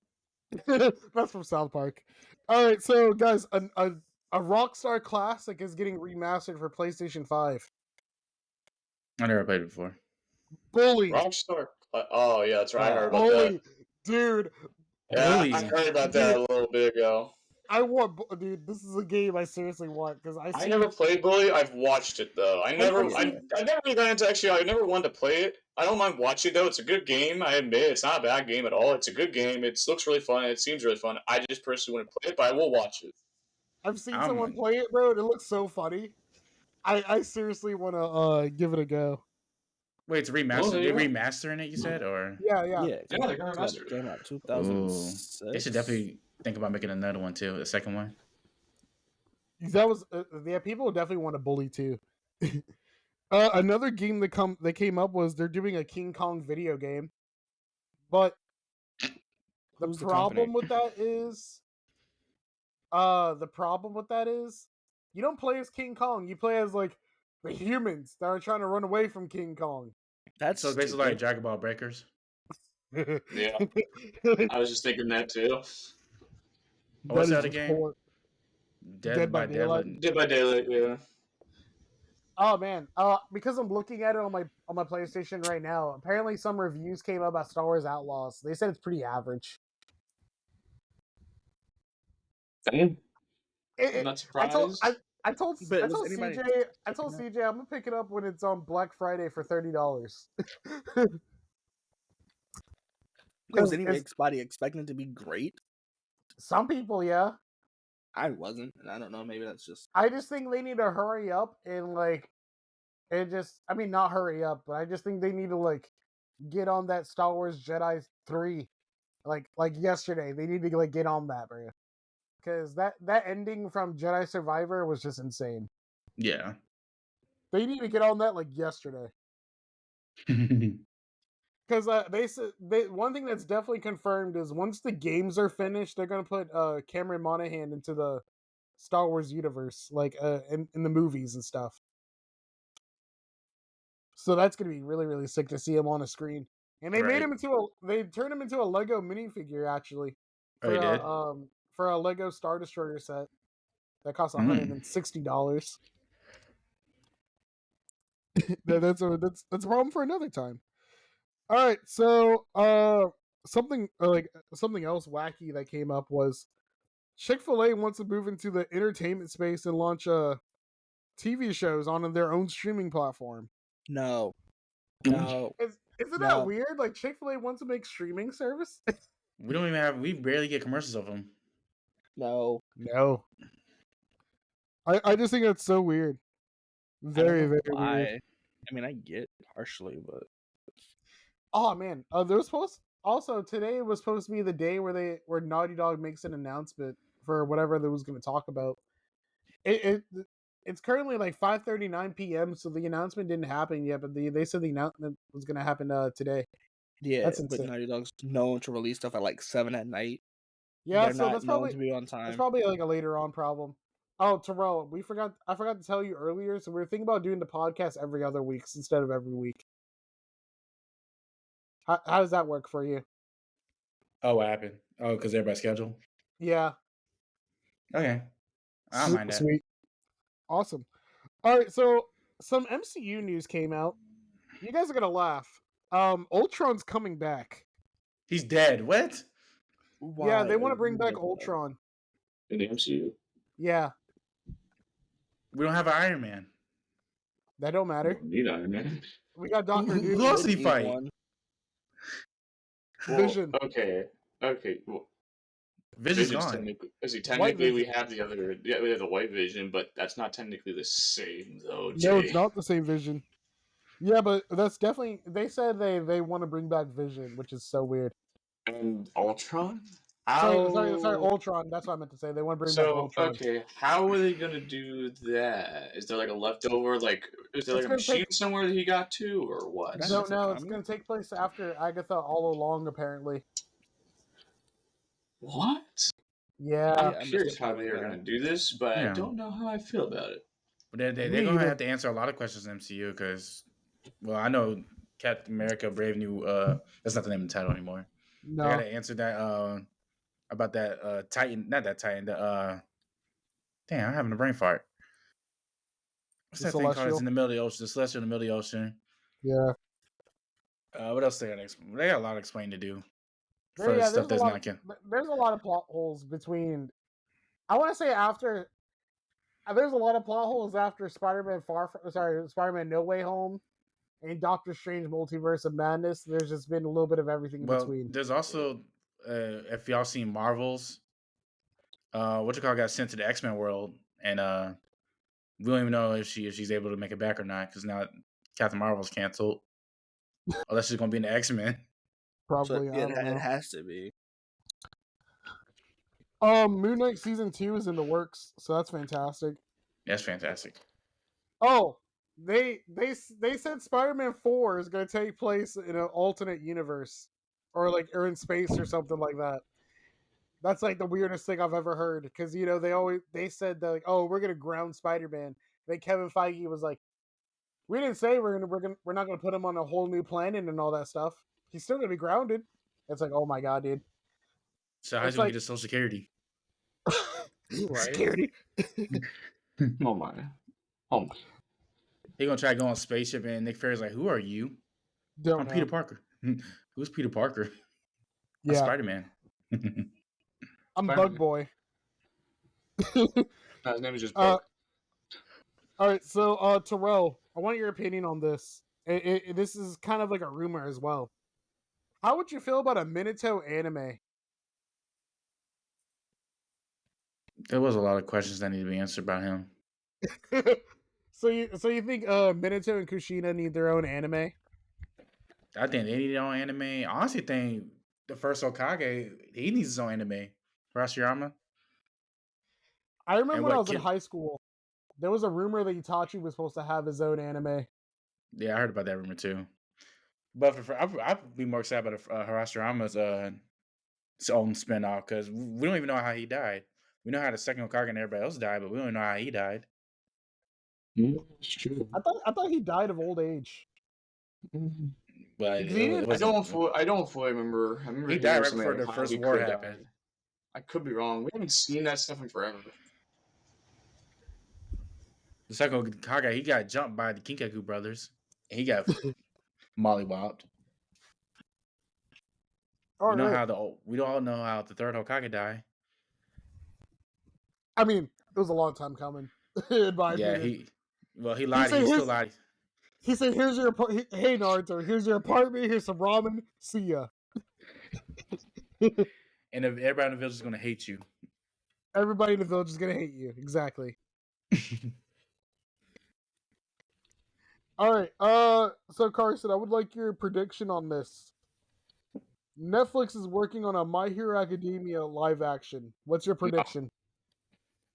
That's from South Park. All right, so guys, a Rockstar classic is getting remastered for PlayStation 5. I never played it before. Bully. Rockstar. Oh yeah, that's right. I heard about Bully. that. Dude. Yeah, Bully. I heard about that a little bit ago. I want, dude. This is a game I seriously want because I never played Bully. I've watched it though. I never really got into I never wanted to play it. I don't mind watching it though. It's a good game. I admit it's not a bad game at all. It's a good game. It looks really fun. It seems really fun. I just personally want to play it, but I will watch it. I've seen someone play it, bro, and it looks so funny. I seriously want to give it a go. Wait, it's remastered. They're remastering it, you said, or Yeah. They're gonna remaster it. Came out 2006. They should definitely think about making another one too. The second one. That was people definitely want to Bully too. Another game that came up was they're doing a King Kong video game, but the problem with that is you don't play as King Kong. You play as like the humans that are trying to run away from King Kong. That's so it's basically like Dragon Ball Breakers. Yeah, I was just thinking that too. What's that again? Dead by Daylight. Dead by Daylight, yeah. Oh man, because I'm looking at it on my PlayStation right now. Apparently, some reviews came up about Star Wars Outlaws. They said it's pretty average. I'm not surprised. I told CJ I'm gonna pick it up when it's on Black Friday for $30. Was anybody expecting it to be great? Some people, yeah. I wasn't, and I don't know. Maybe that's just. I just think they need to hurry up and not hurry up, but I just think they need to get on that Star Wars Jedi 3, like yesterday. They need to get on that, bro. Because that ending from Jedi Survivor was just insane. Yeah. They need to get on that yesterday. Because they said one thing that's definitely confirmed is once the games are finished, they're gonna put Cameron Monaghan into the Star Wars universe, in the movies and stuff. So that's gonna be really, really sick to see him on a screen. And they they turned him into a Lego minifigure actually. For a Lego Star Destroyer set that costs $160. That's a problem for another time. All right, so something else wacky that came up was Chick-fil-A wants to move into the entertainment space and launch TV shows on their own streaming platform. No. Isn't that weird? Like Chick-fil-A wants to make streaming service. We barely get commercials of them. No. I just think that's so weird. Very, very weird. I mean, I get partially, but. Oh man, today was supposed to be the day where Naughty Dog makes an announcement for whatever they was going to talk about. It's currently like 5:39 p.m. So the announcement didn't happen yet, but they said the announcement was going to happen today. Yeah, That's but insane. Naughty Dog's known to release stuff at like 7 at night. Yeah, They're so not that's known probably to be on time. like a later on problem. Oh, Terrell, I forgot to tell you earlier. So we were thinking about doing the podcast every other week instead of every week. How does that work for you? Oh, what happened? Oh, because everybody's scheduled. Yeah, Okay, I don't mind that. sweet, awesome. All right, so some MCU news came out. You guys are gonna laugh. Ultron's coming back. He's dead. What? Yeah, they want to would bring you back make that? Ultron. In the MCU. Yeah, We don't have an Iron Man. that don't I matter. don't need Iron Man. We got Doctor Who Doom. else he Need fight? one. Well, Vision. Okay. Well, Vision's Vision's gone. technically. See, White technically, we Vision. have the other. Yeah, we have the White Vision, but that's not technically the same, though. Jay. No, it's not the same Vision. Yeah, but that's definitely. They said they want to bring back Vision, which is so weird. And Ultron. Sorry, Ultron. That's what I meant to say. They want to bring back So Ultron. okay, how are they gonna do that? Is there like a leftover? Like, is there It's like a gonna machine take- somewhere that he got to, or what? That's No, not no, it's common. going to take place after Agatha all along, apparently. What? Yeah. I'm I missed curious the how part they of are that. gonna do this, but I Yeah. don't know how I feel about it. But they're Me gonna either. have to answer a lot of questions in MCU because, well, I know Captain America: Brave New. That's not the name of the title anymore. No. They gotta answer that about that Titan, not that Titan. The damn, I'm having a brain fart. What's The that thing called? Celestial? It's in the middle of the ocean. The Celestial in the middle of the ocean. Yeah. What else they gotta explain? They got a lot of explaining to do for Yeah, stuff that's not. there's a lot of plot holes between. I want to say after. There's a lot of plot holes after Spider-Man No Way Home, and Doctor Strange Multiverse of Madness. There's just been a little bit of everything in Well, between. there's also if y'all seen Marvels, got sent to the X-Men world, and we don't even know if she's able to make it back or not because now Captain Marvel's canceled. Unless she's gonna be in the X-Men. Probably, So I don't know. it has to be. Moon Knight season 2 is in the works, so that's fantastic. That's fantastic. Oh, they said Spider-Man 4 is going to take place in an alternate universe, or in space or something like that. That's like the weirdest thing I've ever heard because they said that like, oh, we're going to ground Spider-Man. Then Kevin Feige was like, we didn't say we're not going to put him on a whole new planet and all that stuff. He's still going to be grounded. It's like, oh my god, dude. So how's It's he gonna like- get his Social Security? Security. Oh my. Oh my. He gonna try to go on a spaceship, and Nick Fury's like, "Who are you?" Don't I'm know. Peter Parker. Who's Peter Parker? I'm Yeah, Spider-Man. I'm Spider-Man. Bug Boy. No, his name is just. All right, so Terrell, I want your opinion on this. This is kind of like a rumor as well. How would you feel about a Minato anime? There was a lot of questions that need to be answered by him. So you think Minato and Kushina need their own anime? I think they need their own anime. I honestly think the first Hokage, he needs his own anime. Hirashiyama. I remember And when I what was in kid- high school, there was a rumor that Itachi was supposed to have his own anime. Yeah, I heard about that rumor too. But I'd be more excited about Hirashiyama's his own spinoff because we don't even know how he died. We know how the second Hokage and everybody else died, but we don't know how he died. It's true. I thought he died of old age. But Because he didn't- I don't fully remember. I remember He hearing died right something before like the how first he war could've happened. died. I could be wrong. We haven't seen that stuff in forever. The second Hokage, he got jumped by the Kinkaku brothers. And he got mollywopped. All right. We all know how the third Hokage died. I mean, it was a long time coming. In my Yeah, opinion. he lied. said He still his- lied. He said, "Here's your hey Naruto. Here's your apartment. Here's some ramen. See ya." And everybody in the village is gonna hate you. Everybody in the village is gonna hate you. Exactly. All right. So Carson, I would like your prediction on this. Netflix is working on a My Hero Academia live action. What's your prediction?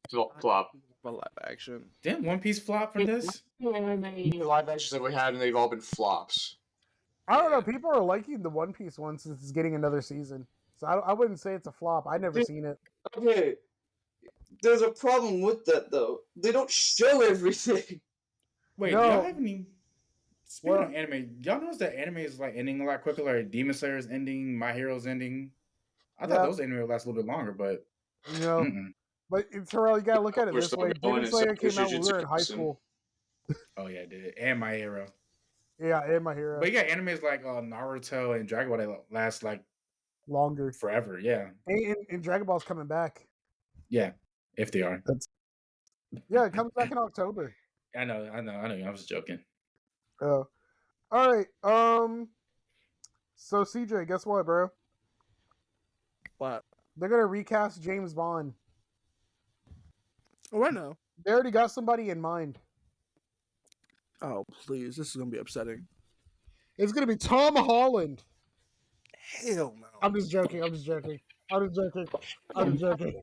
Flop. For live action. Didn't One Piece flop for this? Live actions that we had, and they've all been flops. I don't know. People are liking the One Piece one since it's getting another season. So I wouldn't say it's a flop. I've never seen it. Okay, there's a problem with that though. They don't show everything. Wait, No. y'all haven't even. Speaking What? of anime, y'all notice that anime is like ending a lot quicker. Like Demon Slayer's ending, My Hero's ending. I thought Yeah. those anime would last a little bit longer, but You know, mm-mm. but Terrell, you gotta look at it We're this still way. going Demon in Slayer Seven came out when we were in Jujutsu high Kaisen. school. Oh yeah, it did. And My Hero. Yeah, and My Hero. But you got animes like Naruto and Dragon Ball that last like Longer. forever. Yeah, And Dragon Ball's coming back. yeah. If they are, Yeah, it comes back in October. I know. I was joking. Oh. All right. So CJ, guess what, bro? What? They're gonna recast James Bond. Oh, I know. They already got somebody in mind. Oh, please. This is going to be upsetting. It's gonna be Tom Holland. Hell no. I'm just joking. I'm just joking. I'm just joking. I'm just joking.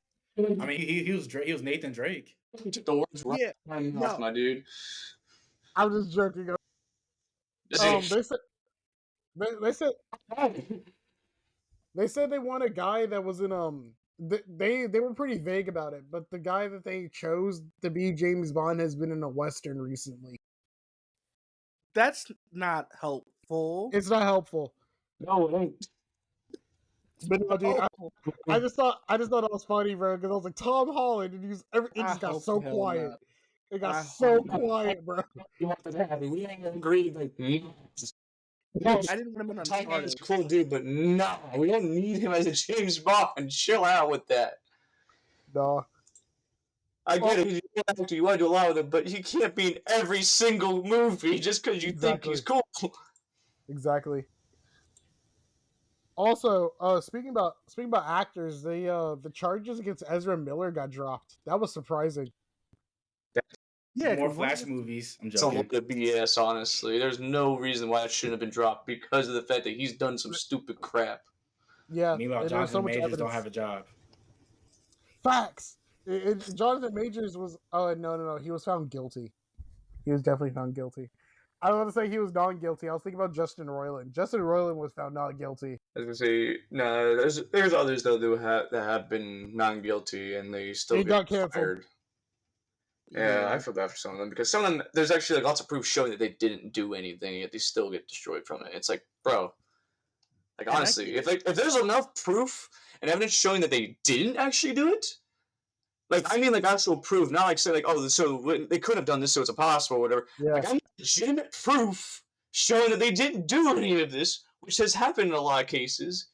I mean, he was Nathan Drake. You took the words right Yeah, off, no. my dude. I'm just joking. They said they want a guy that was in they were pretty vague about it, but the guy that they chose to be James Bond has been in a Western recently. That's not helpful. It's not helpful. No, it ain't. But no, dude, Oh, I just thought that was funny, bro, because I was like Tom Holland, and it just got hope so hell quiet. not. It got I so hope not. quiet, bro. You want that happen? We ain't agreed. Like, I didn't want him on Tom Holland's Uncharted. a cool dude, but nah, we don't need him as a James Bond. Chill out with that. Nah. I get it. He's a good actor. You want to do a lot with him, but he can't be in every single movie just because you think he's cool. Exactly. Also, speaking about actors, the charges against Ezra Miller got dropped. That was surprising. Yeah, More 'cause Flash movies. I'm It's a joking. lot of BS, honestly. There's no reason why it shouldn't have been dropped because of the fact that he's done some stupid crap. Yeah. Meanwhile, and there's so Jonathan much Majors don't evidence. have a job. Facts. Jonathan Majors was. Oh no, he was found guilty. He was definitely found guilty. I was going to say he was non-guilty. I was thinking about Justin Roiland. Justin Roiland was found not guilty. I was gonna say no. There's others though that have been non-guilty and they still They get got canceled. fired. Yeah, I feel bad for some of them because some of them there's actually like lots of proof showing that they didn't do anything yet they still get destroyed from it. It's like, bro, like And honestly, if there's enough proof and evidence showing that they didn't actually do it, like I mean like actual proof, not like say like oh so they could have done this so it's impossible or whatever. Yeah. Like I need legitimate proof showing that they didn't do any of this, which has happened in a lot of cases.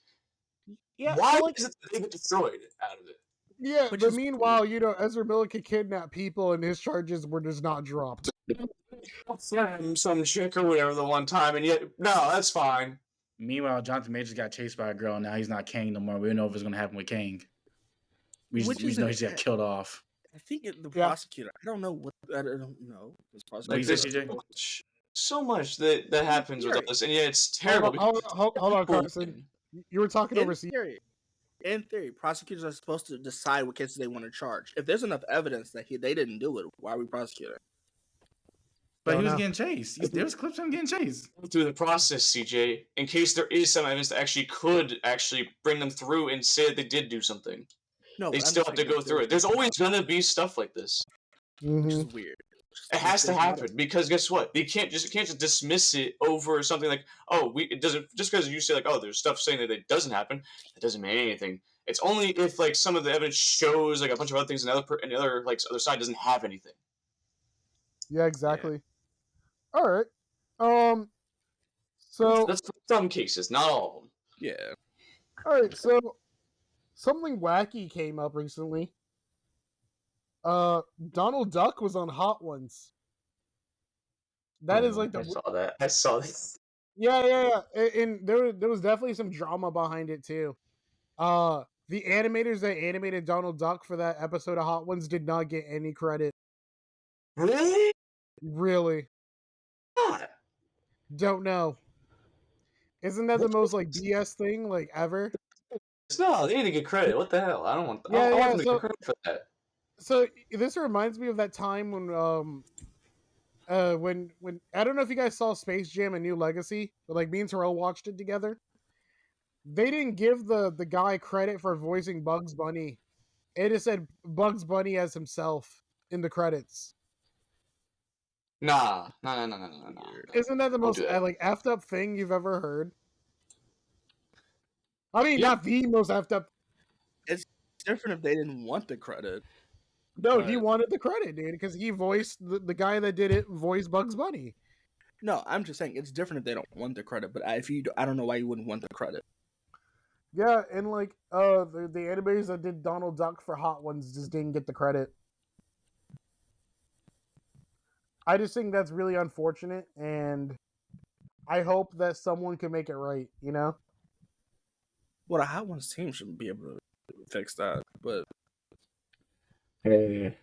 Yeah, Why so, like, is it that they get destroyed out of it? Yeah, Which but is meanwhile, Ezra Miller could kidnap people and his charges were just not dropped. Some chick or whatever the one time, and yet no, that's fine. Meanwhile, Jonathan Majors got chased by a girl, and now he's not Kang no more. We don't know if it's going to happen with Kang. We Which just is know an- he just got killed off. I think the Yeah. prosecutor. I don't know what. I don't know. This What prosecutor. you say, CJ? So much that happens with all this, and yet it's terrible. Hold on, Carson. You were talking In overseas. theory, prosecutors are supposed to decide what cases they want to charge. If there's enough evidence that they didn't do it, why are we prosecuting? But he Don't was know. getting chased. There was clips of him getting chased. Through the process, CJ, in case there is some evidence that actually could actually bring them through and say that they did do something. No, They but I'm still just have to saying go if through it. There's always gonna be stuff like this. which is Mhm. weird. It has to There's not a- happen because guess what? You can't just dismiss it over something like it doesn't just because you say like there's stuff saying that it doesn't happen. It doesn't mean anything. It's only if like some of the evidence shows like a bunch of other things and the other like other side doesn't have anything. Yeah, exactly. All right. So That's for some cases, not all of them. Yeah. all right. So something wacky came up recently. Donald Duck was on Hot Ones. That is like I saw that. I saw this. Yeah. And there was definitely some drama behind it too. The animators that animated Donald Duck for that episode of Hot Ones did not get any credit. Really? Really, God. don't know. Isn't that the most like BS thing like ever? No, they need to get credit. What the hell? I don't want. I Yeah, want yeah. them to get credit for that. So this reminds me of that time when I don't know if you guys saw Space Jam: A New Legacy, but like me and Terrell watched it together. They didn't give the guy credit for voicing Bugs Bunny. It just said Bugs Bunny as himself in the credits. Nah. Isn't that the Don't most do that. like effed up thing you've ever heard? I mean, Yeah. not the most effed up. It's different if they didn't want the credit. No, he But- wanted the credit, dude, because he voiced the guy that did it voiced Bugs Bunny. No, I'm just saying it's different if they don't want the credit. But I don't know why you wouldn't want the credit. Yeah, and like the animators that did Donald Duck for Hot Ones just didn't get the credit. I just think that's really unfortunate, and I hope that someone can make it right, you know? Well, the Hot Ones team should be able to fix that. But Hey.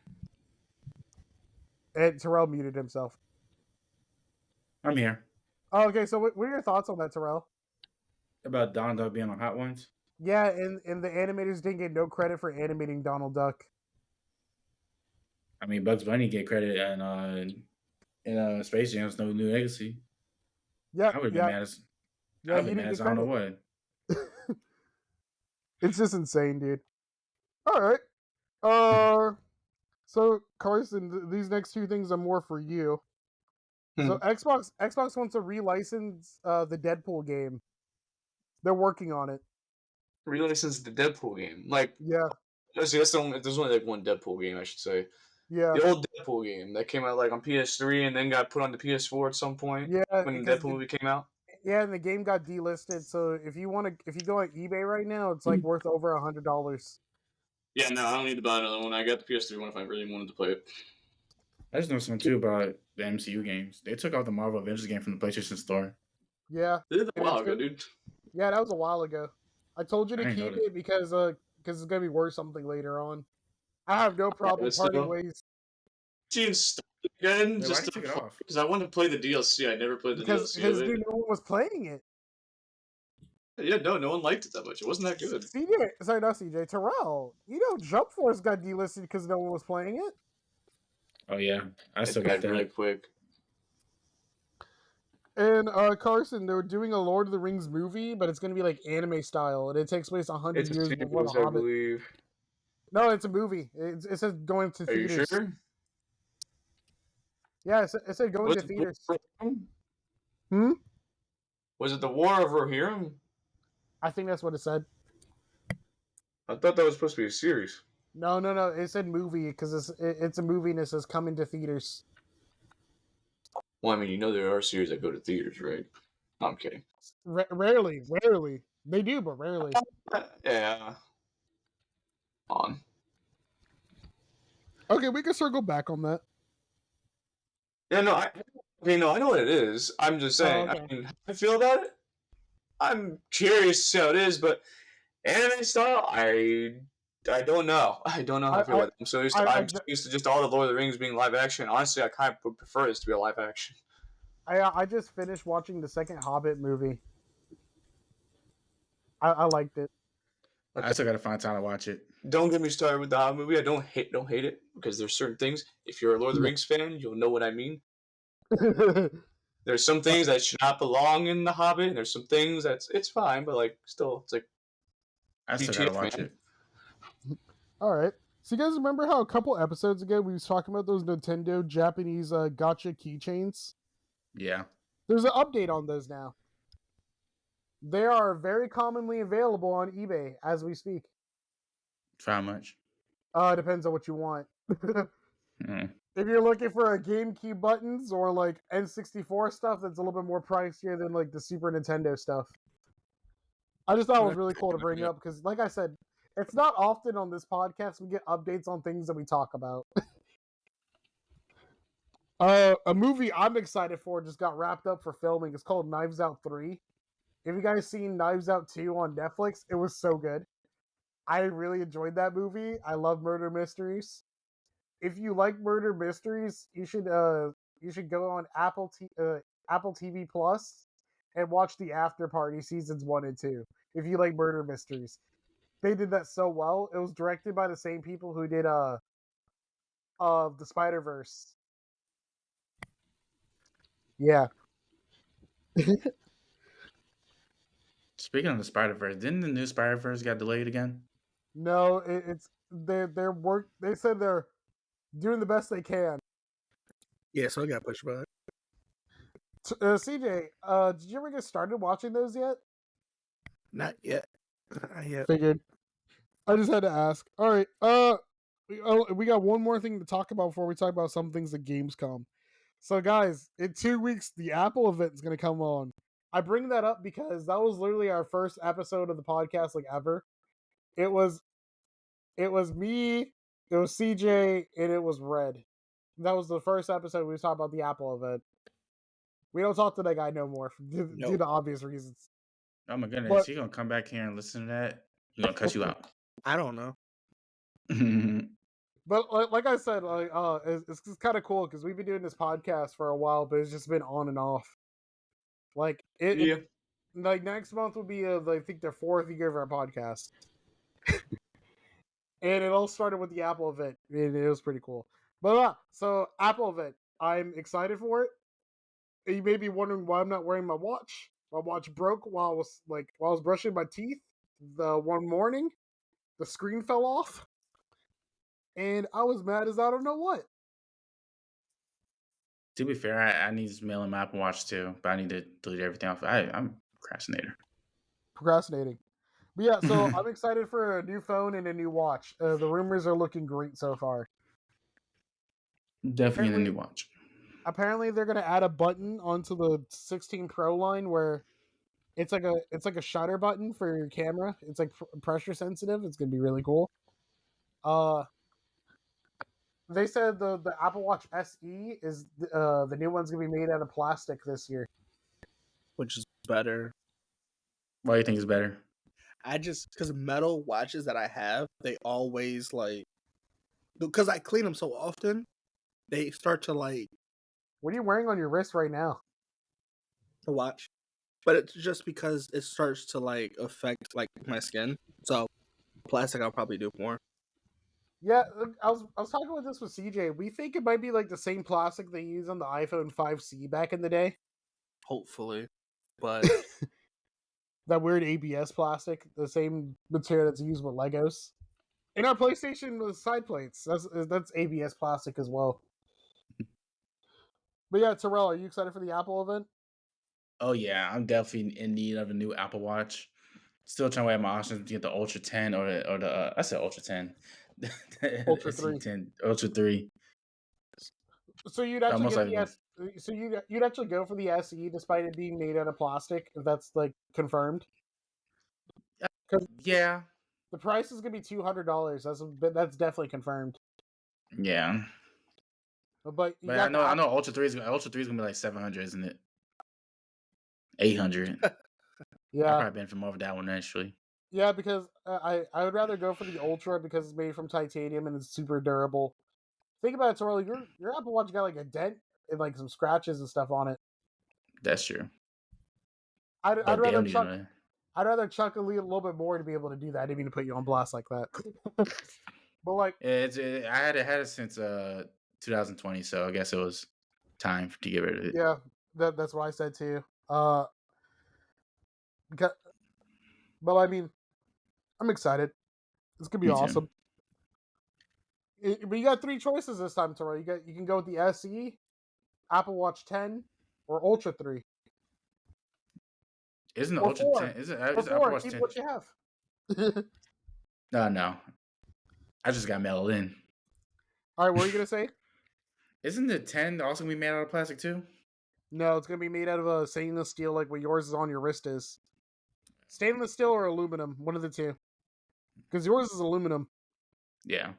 And Terrell muted himself. I'm here. Oh, okay, so what are your thoughts on that, Terrell? About Donald Duck being on Hot Ones. Yeah, and the animators didn't get no credit for animating Donald Duck. I mean, Bugs Bunny get credit in Space Jam's No New Legacy. Yeah, I would have been yeah, mad as yeah, I he would have been didn't mad as get I don't know credit. what. It's just insane, dude. All right. So Carson, these next two things are more for you. So Xbox wants to relicense the Deadpool game. They're working on it. Relicense the Deadpool game. Like, Yeah, actually, there's only like one Deadpool game, I should say. yeah, The old Deadpool game that came out like on PS3 and then got put on the PS4 at some point yeah. when the Because Deadpool movie came out. yeah, and the game got delisted. So if you go on eBay right now, it's like worth over $100. Yeah, no, I don't need to buy another one. I got the PS3 one if I really wanted to play it. I just know something too about the MCU games. They took out the Marvel Avengers game from the PlayStation Store. Yeah, They did that a and while it's ago, good. dude. Yeah, that was a while ago. I told you I to didn't know keep that. it because it's gonna be worth something later on. I have no problem but parting still. ways Gene started again Wait, why just did you take it off? because I wanted to play the DLC. I never played the because DLC of dude, it. no one was playing it. Yeah, no one liked it that much. It wasn't that good. CJ, sorry, not CJ, Terrell. You know, Jump Force got delisted because no one was playing it. Oh yeah, I It still got died really that. quick. And Carson, they're doing a Lord of the Rings movie, but it's gonna be like anime style, and it takes place 100 It's a years before the series, I Hobbit. believe. No, it's a movie. It says going to Are you theaters. sure? Yeah, it said going Was to it theaters. Rohirrim? Hmm. Was it the War of Rohirrim? I think that's what it said. I thought that was supposed to be a series. No. It said movie because it's a movie and it says coming to theaters. Well, I mean, you know there are series that go to theaters, right? No, I'm kidding. Rarely. They do, but rarely. Yeah. On. Okay, we can circle back on that. Yeah, no, I know what it is. I'm just saying. okay. I mean, how I feel about it. I'm curious to see how it is, but anime style, I don't know. I don't know how I feel about it. I'm so used to just all the Lord of the Rings being live action. Honestly, I kind of would prefer this to be a live action. I just finished watching the second Hobbit movie. I liked it. I still gotta find time to watch it. Don't get me started with the Hobbit movie. I don't hate it because there's certain things. If you're a Lord of the Rings fan, you'll know what I mean. There's some things that should not belong in the Hobbit. And there's some things it's fine, but like still, it's like I still gotta watch it. All right. So you guys remember how a couple episodes ago we was talking about those Nintendo Japanese gotcha keychains? Yeah. There's an update on those now. They are very commonly available on eBay as we speak. For how much? Depends on what you want. Mm. If you're looking for a GameCube buttons or like N64 stuff, that's a little bit more pricier than like the Super Nintendo stuff. I just thought it was really cool to bring up because, like I said, it's not often on this podcast we get updates on things that we talk about. A movie I'm excited for just got wrapped up for filming. It's called Knives Out 3. Have you guys seen Knives Out 2 on Netflix? It was so good. I really enjoyed that movie. I love murder mysteries. If you like murder mysteries, you should go on Apple TV Plus and watch the After Party seasons 1 and 2. If you like murder mysteries, they did that so well. It was directed by the same people who did the Spider-Verse. Yeah. Speaking of the Spider-Verse, didn't the new Spider-Verse get delayed again? No, it's their work. They said they're doing the best they can. Yeah, so I got pushed back. CJ, did you ever get started watching those yet? Not yet. Not yet. Figured. I just had to ask. All right. We got one more thing to talk about before we talk about some things at Gamescom. So, guys, in 2 weeks, the Apple event is going to come on. I bring that up because that was literally our first episode of the podcast, like ever. It was me, it was CJ, and it was Red. That was the first episode we talked about the Apple event. We don't talk to that guy no more due to obvious reasons. Oh my goodness, But- you gonna come back here and listen to that? He's gonna cut you out. I don't know. But like I said, it's kind of cool because we've been doing this podcast for a while, but it's just been on and off. Like like next month will be I think the 4th year of our podcast, and it all started with the Apple event, and it was pretty cool. But so Apple event, I'm excited for it. You may be wondering why I'm not wearing my watch. My watch broke while I was brushing my teeth. The one morning, the screen fell off. And I was mad as I don't know what. To be fair, I need to mail in my Apple Watch too, but I need to delete everything off. I'm a procrastinating. But yeah, so I'm excited for a new phone and a new watch. The rumors are looking great so far. Definitely a new watch. Apparently, they're gonna add a button onto the 16 Pro line where it's like a shutter button for your camera. It's like pressure sensitive. It's gonna be really cool. They said the Apple Watch SE is the new one's gonna be made out of plastic this year, Which is better. Why do you think it's better? Because metal watches that I have, they always because I clean them so often, they start to What are you wearing on your wrist right now? the watch. But it's just because it starts to affect my skin. So plastic, I'll probably do more. Yeah, I was talking about this with CJ. We think it might be like the same plastic they use on the iPhone 5C back in the day. Hopefully, but That weird ABS plastic, the same material that's used with Legos. In our PlayStation with side plates, that's ABS plastic as well. But yeah, Terrell, are you excited for the Apple event? Oh yeah, I'm definitely in need of a new Apple Watch. Still trying to weigh my options to get the Ultra 10 or the I said Ultra 10. Ultra 3. 10, Ultra 3. So you'd actually most get the likely. So you'd actually go for the SE despite it being made out of plastic, if that's confirmed. Yeah. The price is gonna be $200. That's definitely confirmed. Yeah. But I know Ultra 3 is gonna be like 700, isn't it? 800. Yeah. I'd probably benefit more of that one actually. Yeah, because I would rather go for the Ultra because it's made from titanium and it's super durable. Think about it, Torley. Your Apple Watch got a dent and some scratches and stuff on it. That's true. I'd But rather damn, chuck. I'd rather chuck a little bit more to be able to do that. I didn't mean to put you on blast like that. But I had it since 2020, so I guess it was time to get rid of it. yeah, that's what I said too. Because, but I mean, I'm excited. It's gonna be Me too. awesome. But you got 3 choices this time, Toro. You can go with the SE, Apple Watch 10, or Ultra 3. Isn't the Or Ultra 4. 10? Is Or Apple 4, Watch keep 10? what you have. No. I just got mailed in. All right, what are you gonna say? Isn't the 10 also gonna be made out of plastic too? No, it's gonna be made out of a stainless steel, like what yours is on your wrist is. Stainless steel or aluminum, one of the two. Because yours is aluminum. Yeah.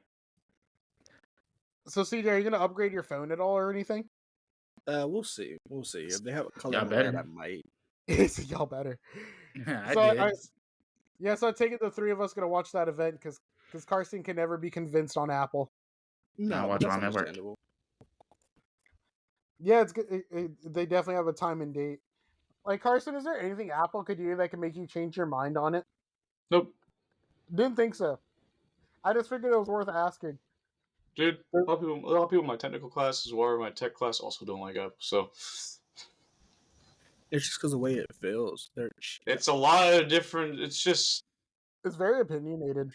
So, CJ, are you gonna upgrade your phone at all or anything? We'll see. We'll see. If they have a color Y'all in red, better. I might. Y'all better. I So did. so I take it the 3 of us gonna watch that event because Carson can never be convinced on Apple. No, watch that's while I'm at work. understandable. Yeah, it's good. They definitely have a time and date. Like, Carson, is there anything Apple could do that can make you change your mind on it? Nope. Didn't think so. I just figured it was worth asking. Dude, a lot of people in my technical classes or my tech class also don't like Apple, so It's just because the way it feels. it's a lot of different. It's just It's very opinionated.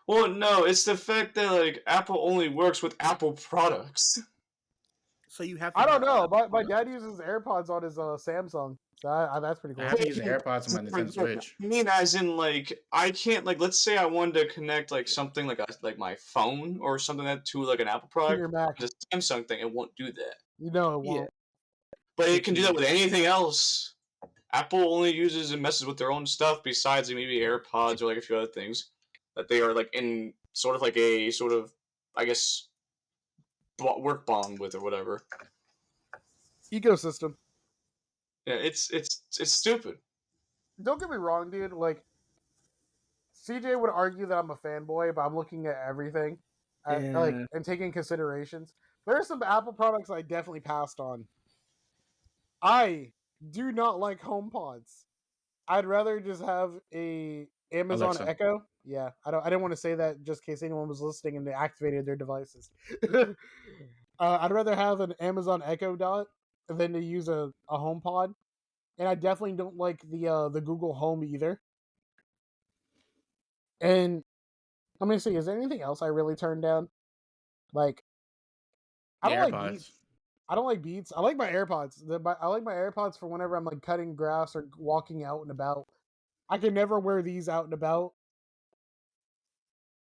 well, no, it's the fact that like Apple only works with Apple products. So you have to. I don't buy all know. Apple My products. dad uses AirPods on his Samsung, so that's pretty cool. I have to use the AirPods on my Nintendo Switch. I mean, as in like I can't like let's say I wanted to connect like something like my phone or something that to like an Apple To your product, Mac, the Samsung thing, it won't do that. you know it Yeah. won't. But it can do that with anything else. Apple only uses and messes with their own stuff besides like, maybe AirPods or like a few other things that they are like in sort of like a sort of I guess work bond with or whatever. Ecosystem. Yeah, it's stupid. Don't get me wrong, dude. Like, CJ would argue that I'm a fanboy, but I'm looking at everything, Yeah. and taking considerations. There are some Apple products I definitely passed on. I do not like HomePods. I'd rather just have a Amazon Alexa. Echo. Yeah, I didn't want to say that just in case anyone was listening and they activated their devices. I'd rather have an Amazon Echo Dot than to use a HomePod, and I definitely don't like the Google Home either. And let me see, is there anything else I really turned down? Like, I The don't like AirPods. Beats. I don't like Beats. I like my AirPods. I like my AirPods for whenever I'm like cutting grass or walking out and about. I can never wear these out and about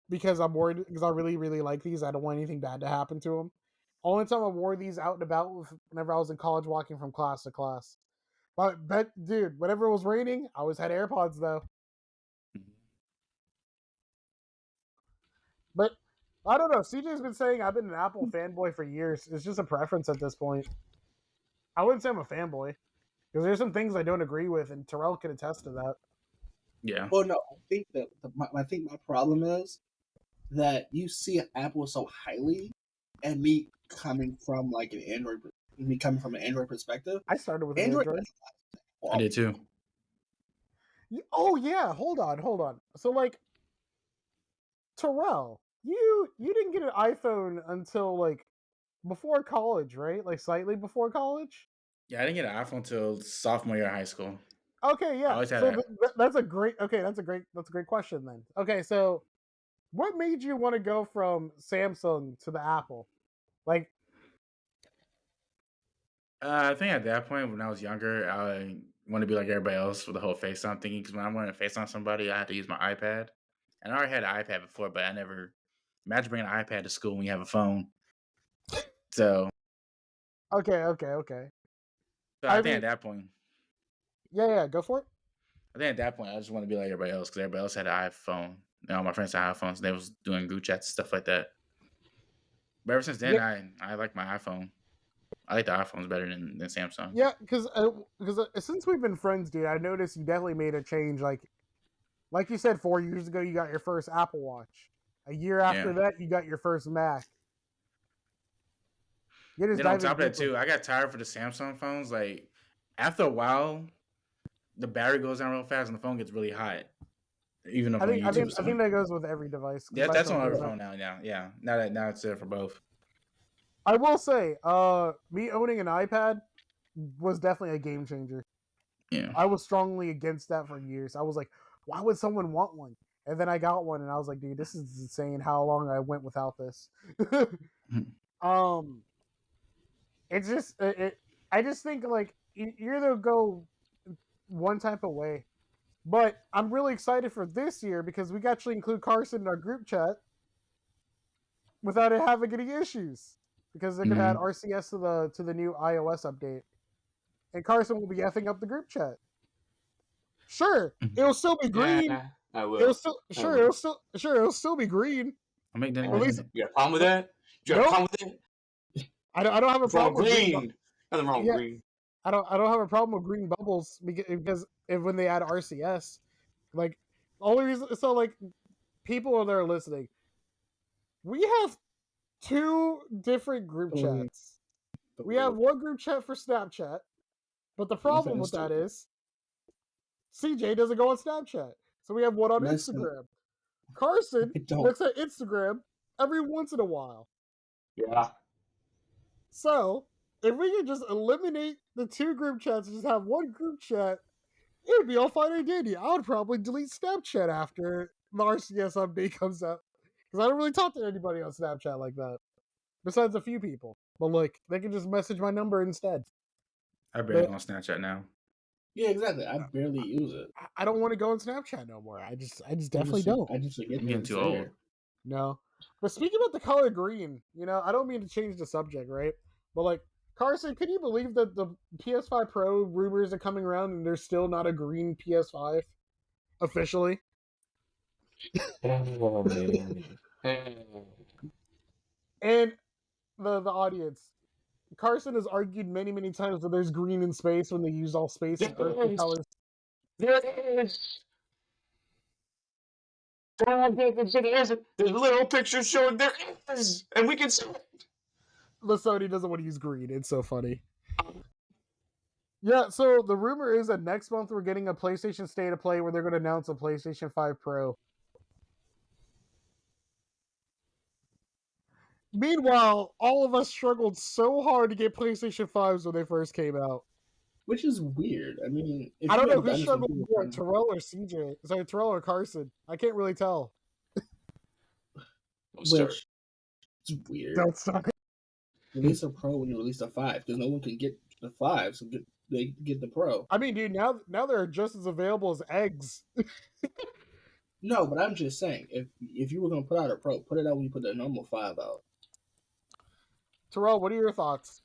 because I'm worried. Because I really, really like these. I don't want anything bad to happen to them. Only time I wore these out and about was whenever I was in college, walking from class to class. But dude, whenever it was raining, I always had AirPods though. But I don't know. CJ's been saying I've been an Apple fanboy for years. It's just a preference at this point. I wouldn't say I'm a fanboy because there's some things I don't agree with, and Terrell can attest to that. Yeah. Well, no, I think that my problem is that you see Apple so highly, and me coming from an Android perspective. I started with an Android. Android. I did too. Oh yeah, hold on. So like, Terrell, you didn't get an iPhone until like before college, right? Like slightly before college. Yeah, I didn't get an iPhone until sophomore year of high school. Okay, yeah. always had So a- that's a great question then. Okay, so what made you want to go from Samsung to the Apple? Like, I think at that point when I was younger, I wanted to be like everybody else with the whole FaceTime thingy. Because when I'm wanting to FaceTime somebody, I had to use my iPad. And I already had an iPad before, but I never imagine bringing an iPad to school when you have a phone. So, okay. I I think mean- at that point, Yeah, go for it. I just want to be like everybody else because everybody else had an iPhone. All my friends had iPhones. And they was doing group chats and stuff like that. But ever since then, Yeah. I like my iPhone. I like the iPhones better than Samsung. Yeah, because since we've been friends, dude, I noticed you definitely made a change. Like you said, 4 years ago, you got your first Apple Watch. A year after that, you got your first Mac. You're just Then on diving top of that deeper. too, I got tired for the Samsung phones. Like after a while, the battery goes down real fast and the phone gets really hot. Even if I on think YouTube. I think that goes with every device. 'cause Yeah, my that's on phone every goes phone now. Yeah, now it's there for both. I will say, me owning an iPad was definitely a game changer. Yeah. I was strongly against that for years. I was like, why would someone want one? And then I got one, and I was like, dude, this is insane. How long I went without this? It's just I just think like you either go one type of way, but I'm really excited for this year because we actually include Carson in our group chat without it having any issues because they're gonna add RCS to the new iOS update, and Carson will be effing up the group chat. Sure, it'll still be green. Yeah, I will. It'll still be green. I'll make that. At least- You got a problem with that? You got a Nope. problem with that? I don't have a What's wrong problem with with green? Nothing wrong Yeah. with green. I don't have a problem with green bubbles because when they add RCS, like only reason so like people that are listening, we have 2 different group chats. We have one group chat for Snapchat, But the problem with that is CJ doesn't go on Snapchat. So we have one on Instagram. Carson looks at Instagram every once in a while. Yeah. So if we could just eliminate the two group chats and just have one group chat, it would be all fine and dandy. I would probably delete Snapchat after the RCS update comes out. Because I don't really talk to anybody on Snapchat like that. Besides a few people. But like, they can just message my number instead. I barely go on Snapchat now. Yeah, exactly. I barely use it. I don't want to go on Snapchat no more. I just definitely don't. I just forget. I'm getting too old. No. But speaking about the color green, I don't mean to change the subject, right? But like, Carson, can you believe that the PS5 Pro rumors are coming around and there's still not a green PS5 officially? Oh, man. And the audience, Carson has argued many, many times that there's green in space when they use all space and earth colors. There is. There's little pictures showing there is, and we can see it. The Sony doesn't want to use green. It's so funny. Yeah, so the rumor is that next month we're getting a PlayStation State of Play where they're going to announce a PlayStation 5 Pro. Meanwhile, all of us struggled so hard to get PlayStation 5s when they first came out. Which is weird. I mean, I don't know who struggled more, Terrell or CJ. Sorry, Terrell or Carson. I can't really tell. Which it's weird. Don't start. Release a Pro when you release a 5, because no one can get the 5, so they get the Pro. I mean, dude, now they're just as available as eggs. No, but I'm just saying, if you were going to put out a Pro, put it out when you put the normal 5 out. Terrell, what are your thoughts?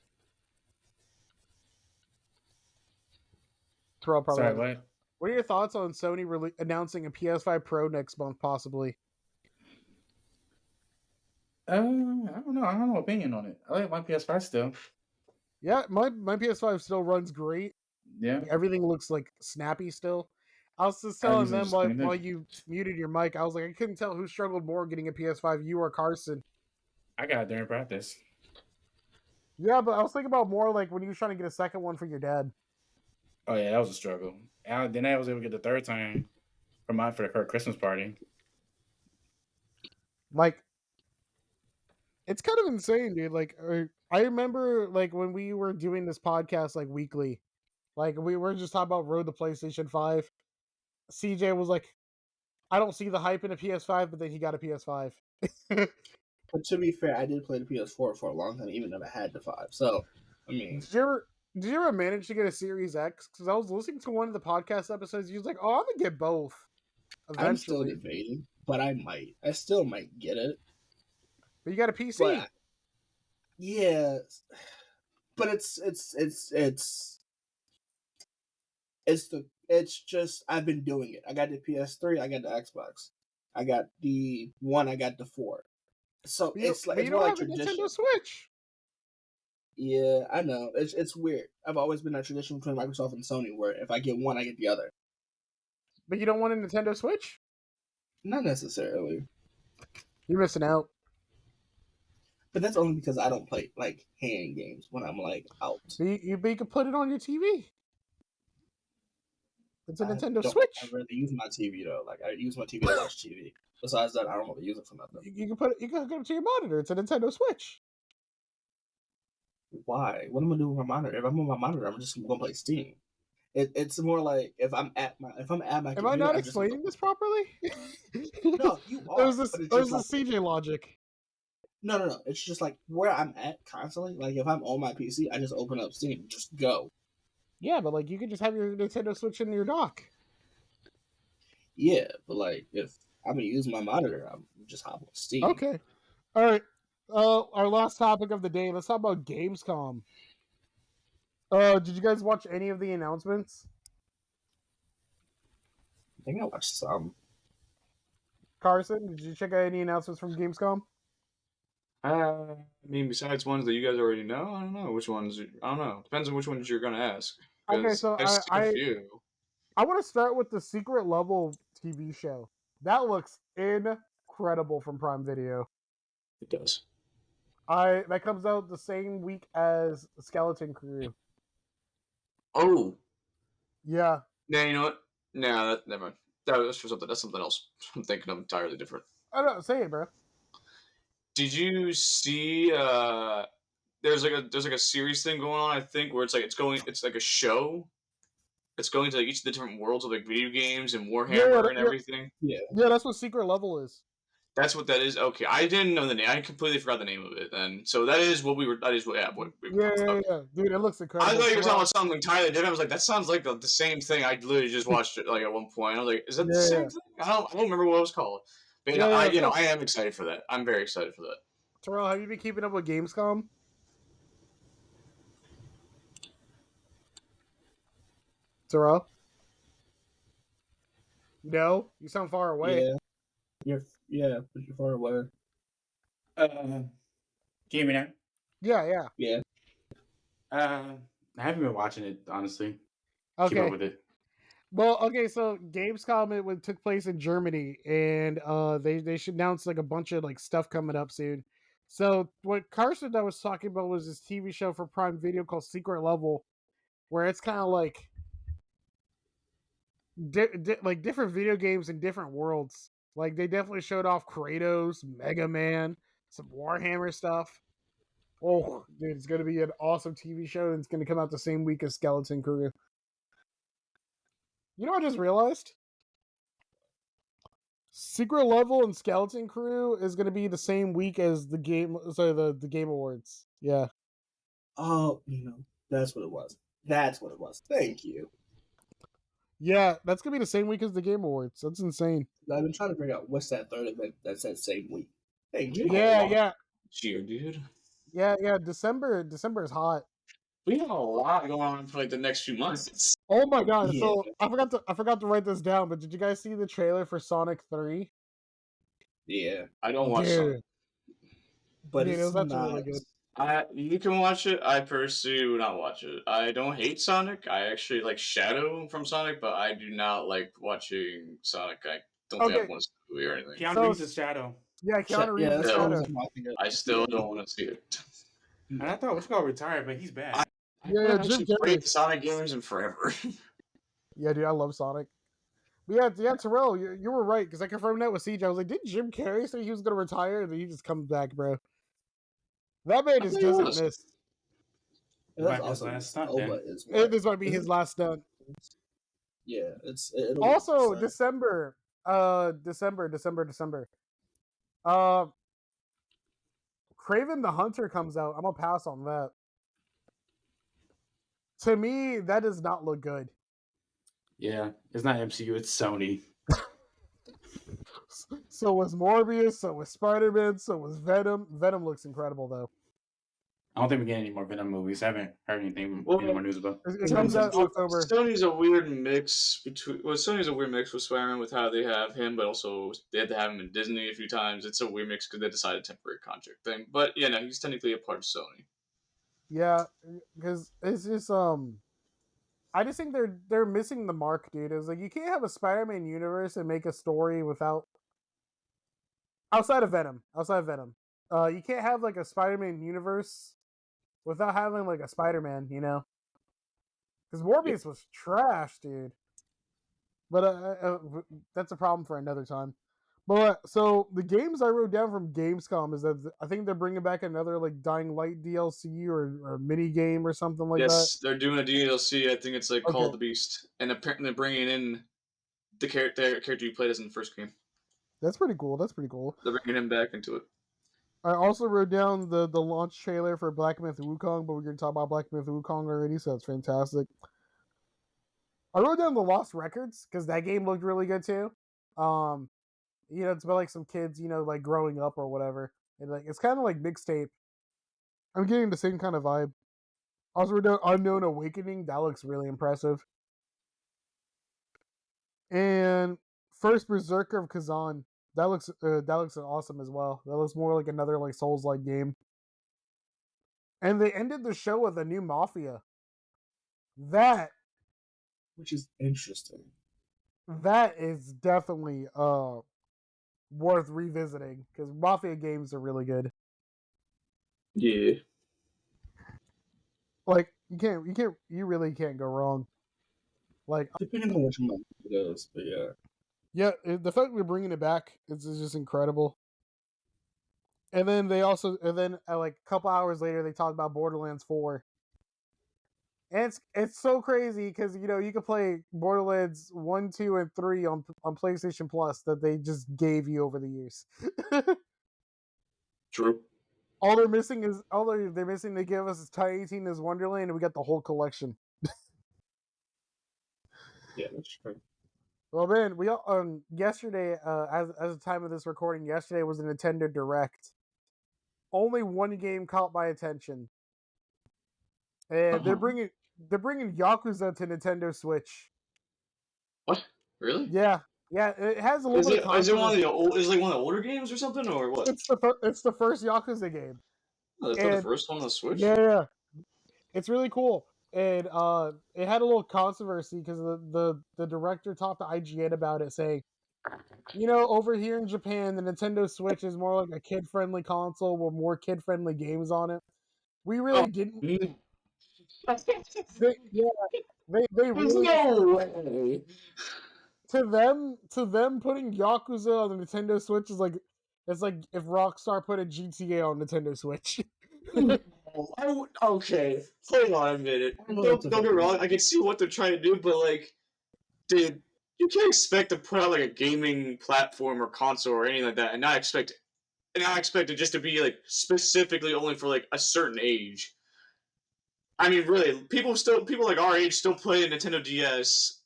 Terrell, probably. Sorry, what are your thoughts on Sony announcing a PS5 Pro next month, possibly? I don't know. I have no opinion on it. I like my PS5 still. Yeah, my PS5 still runs great. Yeah. Everything looks like snappy still. I was just telling them while you muted your mic, I was like, I couldn't tell who struggled more getting a PS5, you or Carson. I got it during practice. Yeah, but I was thinking about more like when you were trying to get a second one for your dad. Oh yeah, that was a struggle. Then I was able to get the third time for the Christmas party. Like, it's kind of insane, dude. Like, I remember like when we were doing this podcast like weekly, like we were just talking about Road to PlayStation 5. CJ was like, I don't see the hype in a PS5, but then he got a PS5. But to be fair, I did play the PS4 for a long time, even if I had the 5. So, I mean, did you ever manage to get a Series X? Because I was listening to one of the podcast episodes. He was like, "Oh, I'm gonna get both." Eventually. I'm still debating, but I still might get it. But you got a PC. But, yeah, but it's just I've been doing it. I got the PS3, I got the Xbox, I got the 1, I got the 4. So it's like it's more like tradition. Nintendo Switch. Yeah, I know. It's weird. I've always been a tradition between Microsoft and Sony, where if I get one, I get the other. But you don't want a Nintendo Switch? Not necessarily. You're missing out. But that's only because I don't play like hand games when I'm like out. You can put it on your TV. It's a Nintendo Switch. I really use my TV though. Like I use my TV to watch TV. Besides that, I don't really use it for nothing. You can hook it up to your monitor. It's a Nintendo Switch. Why? What am I gonna do with my monitor? If I'm on my monitor, I'm just gonna play Steam. It's more like if I'm at my computer. Am I not explaining this properly? No, you are. There's this CJ logic. No. It's just like where I'm at constantly. Like if I'm on my PC, I just open up Steam, just go. Yeah, but like you could just have your Nintendo Switch in your dock. Yeah, but like if I'm gonna use my monitor, I'm just hop on Steam. Okay. All right. Our last topic of the day. Let's talk about Gamescom. Did you guys watch any of the announcements? I think I watched some. Carson, did you check out any announcements from Gamescom? I mean, besides ones that you guys already know, I don't know which ones. I don't know. Depends on which ones you're gonna ask. Okay, so I've seen a few. I want to start with the Secret Level TV show. That looks incredible from Prime Video. It does. That comes out the same week as Skeleton Crew. Oh, Yeah. nah, you know what? Nah, never mind. That's for something. That's something else. I'm thinking of entirely different. I don't know. Say it, bro. Did you see? There's like a series thing going on. I think where it's like a show. It's going to like, each of the different worlds of like video games and Warhammer and everything. Yeah. Yeah, that's what Secret Level is. That's what that is. Okay, I didn't know the name. I completely forgot the name of it. Then, so that is what we were. That is what. Yeah, what we were. Yeah. Dude, it looks incredible. I thought you were talking about something entirely different. I was like, that sounds like the same thing. I literally just watched it like at one point. I was like, is that the same thing? I don't remember what it was called. But I am excited for that. I'm very excited for that. Terrell, have you been keeping up with Gamescom? Terrell? No? You sound far away. Yeah. But you're far away. Can you hear me now? Yeah. I haven't been watching it, honestly. Keep Okay. up with it. Well, okay, so Gamescom it took place in Germany, and they should announce like a bunch of like stuff coming up soon. So what Carson that was talking about was this TV show for Prime Video called Secret Level, where it's kind of like like different video games in different worlds. Like they definitely showed off Kratos, Mega Man, some Warhammer stuff. Oh, dude, it's gonna be an awesome TV show, and it's gonna come out the same week as Skeleton Crew. You know what I just realized? Secret Level and Skeleton Crew is going to be the same week as the Game Awards. Yeah. Oh, that's what it was. Thank you. Yeah, that's going to be the same week as the Game Awards. That's insane. I've been trying to figure out what's that third event that's that same week. Thank you. Yeah. Cheer, dude. Yeah. December is hot. We have a lot going on for like the next few months. Oh my god! Yeah. So I forgot to write this down. But did you guys see the trailer for Sonic 3? Yeah. I don't watch Sonic. But Dude, it's it was actually not. really good. You can watch it. I personally would not watch it. I don't hate Sonic. I actually like Shadow from Sonic, but I do not like watching Sonic. I don't think I want to see the movie or anything. Keanu Reeves is Shadow. Yeah, Keanu Reeves is that's Shadow. I still don't want to see it. And I thought retired, but he's back. I haven't actually Jim played Carrey. Sonic games in forever. Yeah, dude, I love Sonic. But yeah, Terrell, you were right, because I confirmed that with CJ. I was like, did Jim Carrey say he was going to retire? And then he just comes back, bro. That man just doesn't miss. That's his last stunt, This might be his last stunt. Yeah, also December. December. Kraven the Hunter comes out. I'm gonna pass on that. To me, that does not look good. Yeah, it's not MCU, it's Sony. So was Morbius, so was Spider-Man, so was Venom. Venom looks incredible, though. I don't think we get any more Venom movies. I haven't heard any more news about. It comes out October. Sony's a weird mix with Spider-Man with how they have him, but also they had to have him in Disney a few times. It's a weird mix because they decided a temporary contract thing. But yeah, no, he's technically a part of Sony. Yeah, because it's just I just think they're missing the mark, dude. It's like you can't have a Spider-Man universe and make a story without outside of Venom. You can't have like a Spider-Man universe without having like a Spider-Man, you know? Because Morbius was trash, dude. But that's a problem for another time. But so the games I wrote down from Gamescom is that I think they're bringing back another like Dying Light DLC or mini game or something like that. Yes, they're doing a DLC. I think it's like Call of the Beast, and apparently they're bringing in the character you played as in the first game. That's pretty cool. They're bringing him back into it. I also wrote down the launch trailer for Black Myth Wukong, but we're going to talk about Black Myth Wukong already, so that's fantastic. I wrote down the Lost Records because that game looked really good too. It's about like some kids, like growing up or whatever, and like it's kind of like mixtape. I'm getting the same kind of vibe. Also wrote down Unknown Awakening. That looks really impressive. And First Berserker of Kazan. That looks awesome as well. That looks more like another like Souls-like game. And they ended the show with a new Mafia. Which is interesting. That is definitely worth revisiting because Mafia games are really good. Yeah. Like you really can't go wrong. Like, Depending on which month it goes, but yeah. yeah, the fact we're bringing it back is just incredible. And then like a couple hours later, they talk about Borderlands 4. And it's so crazy because you can play Borderlands 1, 2, and 3 on PlayStation Plus that they just gave you over the years. True. All they're missing to give us is Tiny Tina's Wonderland, and we got the whole collection. Yeah, that's true. Well, man, we yesterday, as the time of this recording, yesterday was a Nintendo Direct. Only one game caught my attention, and they're bringing Yakuza to Nintendo Switch. What? Really? Yeah, it has a little bit of Is it controversy. one of the older games or something, or what? It's the first Yakuza game. Oh, that's not the first one on the Switch? Yeah. It's really cool. And it had a little controversy because the director talked to IGN about it, saying, over here in Japan, the Nintendo Switch is more like a kid-friendly console with more kid-friendly games on it. We really didn't. They really, No way. to them putting Yakuza on the Nintendo Switch is like, it's like if Rockstar put a GTA on Nintendo Switch. Okay, hold on a minute. Don't get me wrong. I can see what they're trying to do, but like, dude, you can't expect to put out like a gaming platform or console or anything like that, and not expect it just to be like specifically only for like a certain age. I mean, really, people like our age still play Nintendo DS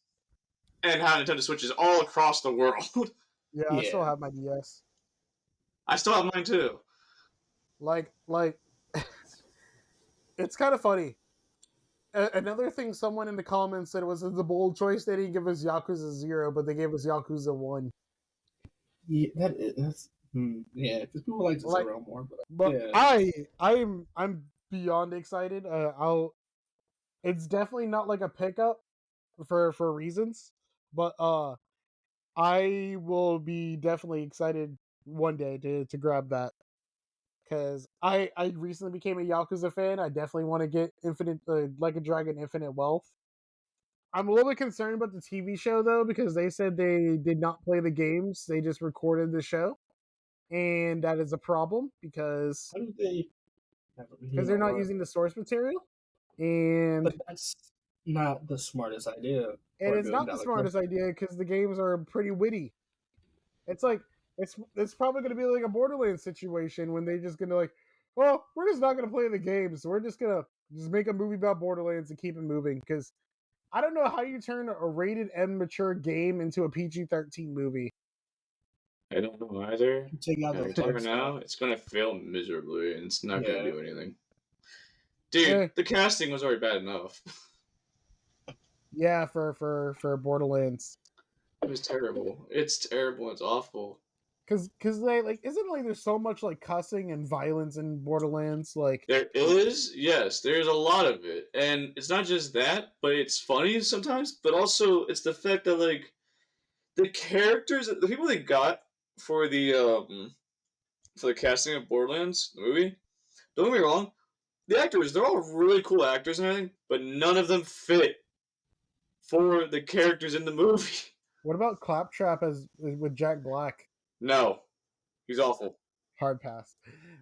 and have Nintendo Switches all across the world. Yeah, I still have my DS. I still have mine too. Like, it's kind of funny. Another thing someone in the comments said was the bold choice. They didn't give us Yakuza 0, but they gave us Yakuza 1. Yeah, that's yeah, because people like Zero more, but yeah. I'm beyond excited. It's definitely not like a pickup for reasons, but I will be definitely excited one day to grab that. Because I recently became a Yakuza fan. I definitely want to get Like a Dragon Infinite Wealth. I'm a little bit concerned about the TV show, though, because they said they did not play the games. They just recorded the show. And that is a problem because they're not using the source material. But that's not the smartest idea. And it's not the smartest idea because the games are pretty witty. It's like, it's probably going to be like a Borderlands situation when they're just going to like, well, we're just not going to play the games. We're just going to just make a movie about Borderlands and keep it moving. Because I don't know how you turn a rated M mature game into a PG-13 movie. I don't know either. Take out the talking now, it's going to fail miserably and it's not going to do anything. Dude, the casting was already bad enough. Yeah, for Borderlands. It was terrible. It's terrible. It's awful. Cause they like isn't like there's so much like cussing and violence in Borderlands. Like there is, yes, there's a lot of it, and it's not just that, but it's funny sometimes. But also, it's the fact that like the characters, the people they got for the casting of Borderlands the movie. Don't get me wrong, the actors, they're all really cool actors and everything, but none of them fit for the characters in the movie. What about Claptrap with Jack Black? No, he's awful. Hard pass.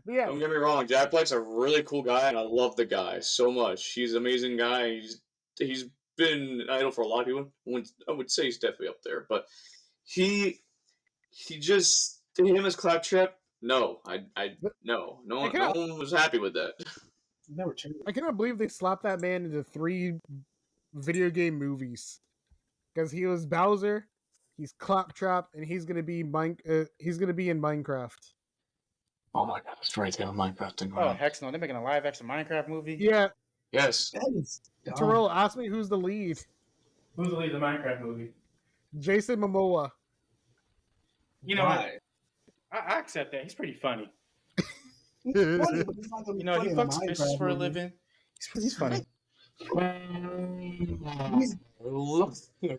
But yeah, don't get me wrong, Jack Black's a really cool guy, and I love the guy so much. He's an amazing guy. He's been an idol for a lot of people. I would say he's definitely up there, but he just, to him as Claptrap, no, no one was happy with that. Never changed. I cannot believe they slapped that man into 3 video game movies because he was Bowser, he's Claptrap, and he's gonna be in Minecraft. Oh my god, that's right, they have a Minecraft thing. Oh heck no, they're making a live action Minecraft movie. Yeah. Yes. Terrell, ask me who's the lead. Who's the lead of the Minecraft movie? Jason Momoa. You know what? I accept that. He's pretty funny. He fucks fishes for a living. He's funny.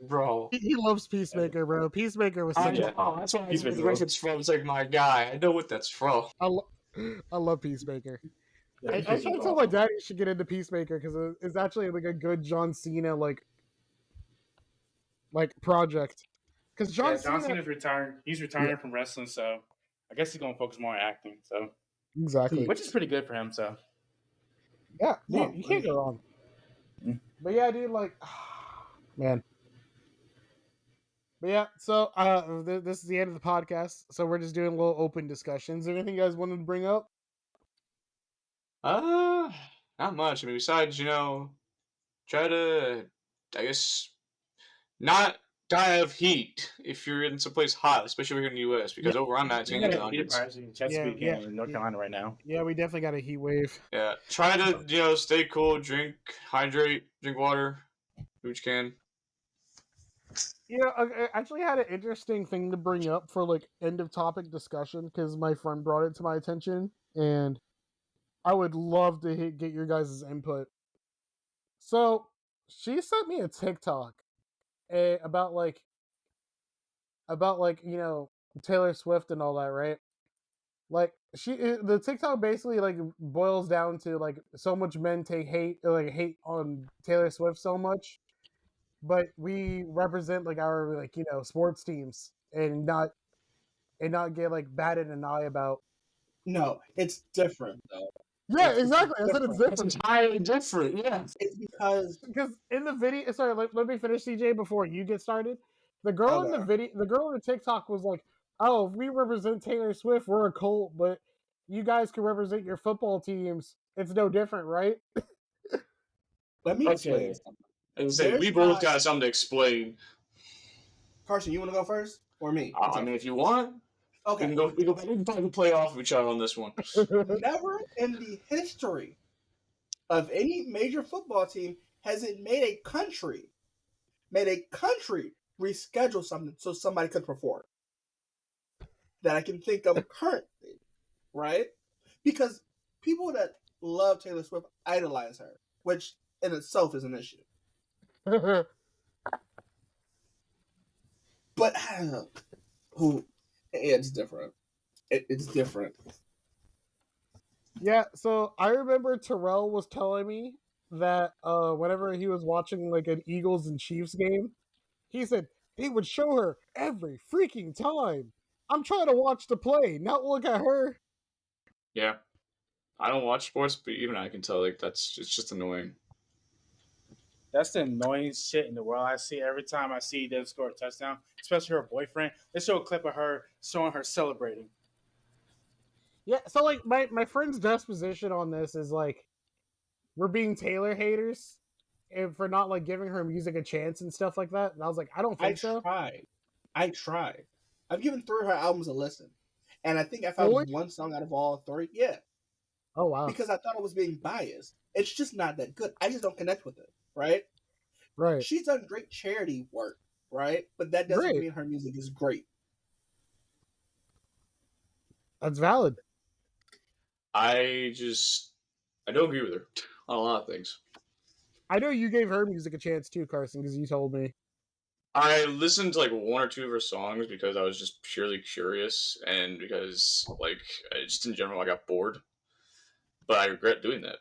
Bro. He loves Peacemaker, bro. Peacemaker was such that's why Peacemaker it's from. It's like my guy. I know what that's from. I love Peacemaker. I should tell my dad he should get into Peacemaker because it's actually like a good John Cena like project. Because John Cena's retiring. He's retiring from wrestling, so I guess he's gonna focus more on acting. So exactly, which is pretty good for him. So yeah, you can't go wrong. Mm. But yeah, dude, like, man. But yeah, so this is the end of the podcast. So we're just doing a little open discussions. Anything you guys wanted to bring up? Not much. I mean, besides, try to, I guess, not die of heat if you're in someplace hot, especially here in the U.S. Because over on that, in Chesapeake and North Carolina right now. Yeah, we definitely got a heat wave. Yeah, try to, stay cool, hydrate, drink water, do what you can. Yeah, I actually had an interesting thing to bring up for like end of topic discussion because my friend brought it to my attention, and I would love to get your guys' input. So she sent me a TikTok about Taylor Swift and all that, right? Like the TikTok basically like boils down to like so much men hate on Taylor Swift so much, but we represent like our sports teams and not get like batted an eye about. No, it's different though. Yeah, exactly. I said it's different. It's entirely different. Yeah, it's because in the video. Sorry, let me finish, CJ, before you get started. The girl in the video, the girl in the TikTok was like, "Oh, if we represent Taylor Swift, we're a cult, but you guys can represent your football teams. It's no different, right?" Let me explain something. We both got something to explain. Carson, you want to go first or me? I mean, if you want. Okay. We can probably play off of each other on this one. Never in the history of any major football team has it made a country reschedule something so somebody could perform. That I can think of currently, right? Because people that love Taylor Swift idolize her, which in itself is an issue. But I don't know. It's different. It's different. Yeah, so I remember Terrell was telling me that whenever he was watching like an Eagles and Chiefs game, he said they would show her every freaking time. I'm trying to watch the play, not look at her. Yeah. I don't watch sports, but even I can tell it's just annoying. That's the annoying shit in the world. I see every time I see them score a touchdown, especially her boyfriend. They show a clip of her showing her celebrating. Yeah, so like my friend's best position on this is like we're being Taylor haters and for not like giving her music a chance and stuff like that. And I was like, I don't think so. I tried. I've given 3 of her albums a listen. And I think I found one song out of all 3. Yeah. Oh wow. Because I thought I was being biased. It's just not that good. I just don't connect with it. Right? Right. She's done great charity work, right? But that doesn't mean her music is great. That's valid. I don't agree with her on a lot of things. I know you gave her music a chance too, Carson, because you told me. I listened to like 1 or 2 of her songs because I was just purely curious and because like just in general I got bored. But I regret doing that.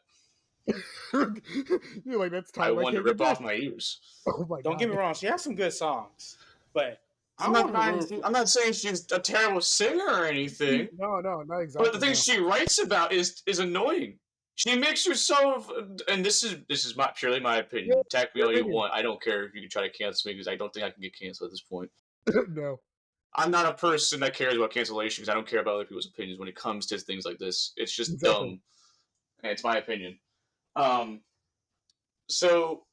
You're like, that's time I wanted to rip off my ears. Oh my God. Don't get me wrong, she has some good songs, but I'm not saying she's a terrible singer or anything. No, not exactly. But the thing she writes about is annoying. She makes herself, and this is purely my opinion. Attack me all you want. I don't care if you can try to cancel me because I don't think I can get canceled at this point. No. I'm not a person that cares about cancellation because I don't care about other people's opinions when it comes to things like this. It's just dumb. And it's my opinion. So,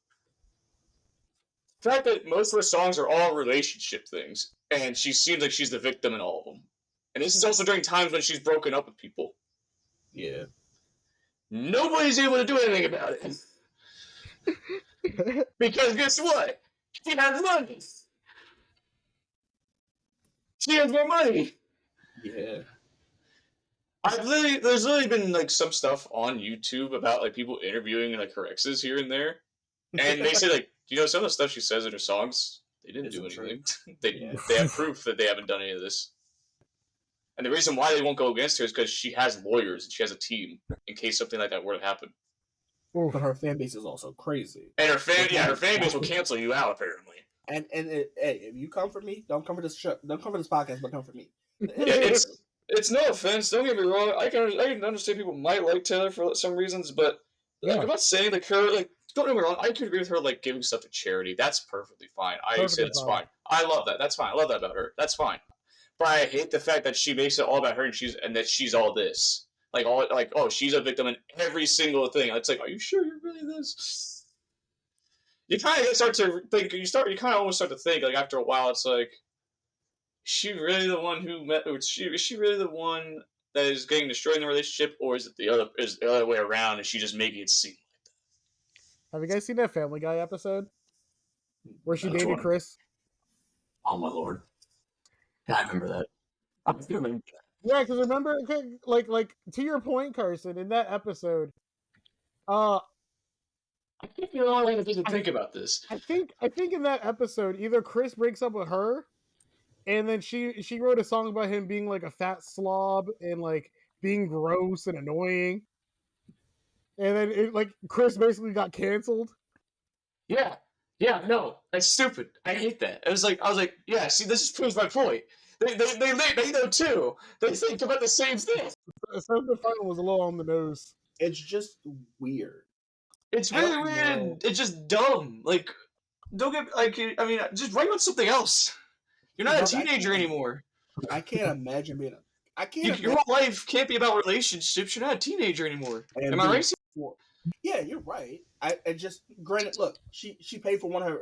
the fact that most of her songs are all relationship things, and she seems like she's the victim in all of them. And this is also during times when she's broken up with people. Yeah. Nobody's able to do anything about it. Because guess what? She has money. She has more money. Yeah. There's literally been like some stuff on YouTube about like people interviewing like her exes here and there, and they say like, some of the stuff she says in her songs, they didn't do anything. They have proof that they haven't done any of this. And the reason why they won't go against her is because she has lawyers and she has a team in case something like that were to happen. But her fan base is also crazy. And her fan base will cancel you out apparently. And hey, if you come for me, don't come for this show, don't come for this podcast, but come for me. It's no offense. Don't get me wrong. I can understand people might like Taylor for some reasons, but I'm not saying like her like. Don't get me wrong. I could agree with her like giving stuff to charity. That's perfectly fine. I say that's fine. I love that. That's fine. I love that about her. That's fine. But I hate the fact that she makes it all about her and that she's all this. She's a victim in every single thing. It's like, are you sure you're really this? You kind of start to think. You kind of almost start to think like after a while. It's like, is she really the one who met? Is she really the one that is getting destroyed in the relationship, or is it the other way around? And she just making it seem like that? Have you guys seen that Family Guy episode where she dated Chris? Oh my lord! Yeah, I remember that. Yeah, because remember, like to your point, Carson, in that episode, I think you're the only one to think about this. I think in that episode, either Chris breaks up with her, and then she wrote a song about him being like a fat slob and like being gross and annoying, and then Chris basically got canceled. Yeah, no, that's stupid. I hate that. I was like, yeah, see, this proves my point. They know too. They think about the same thing. The final was a little on the nose. It's just weird. It's really weird. It's just dumb. Like, don't get just write about something else. You're not a teenager anymore. I can't imagine being your whole life can't be about relationships. You're not a teenager anymore. Am I right? Yeah, you're right. I just granted. Look, she paid for one of her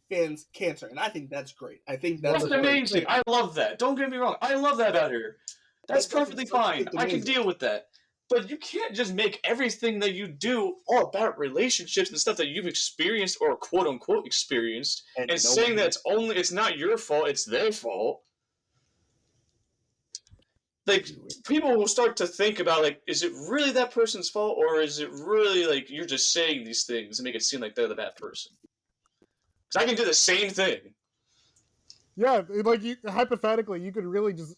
fans' cancer, and I think that's great. I think that's amazing. I love that. Don't get me wrong. I love that about her. That's perfectly fine. I can deal with that. But you can't just make everything that you do all about relationships and stuff that you've experienced or quote unquote experienced, and saying that it's not your fault, it's their fault. Like, people will start to think about, like, is it really that person's fault, or is it really, like, you're just saying these things and make it seem like they're the bad person? Because I can do the same thing. Yeah, like, hypothetically, you could really just,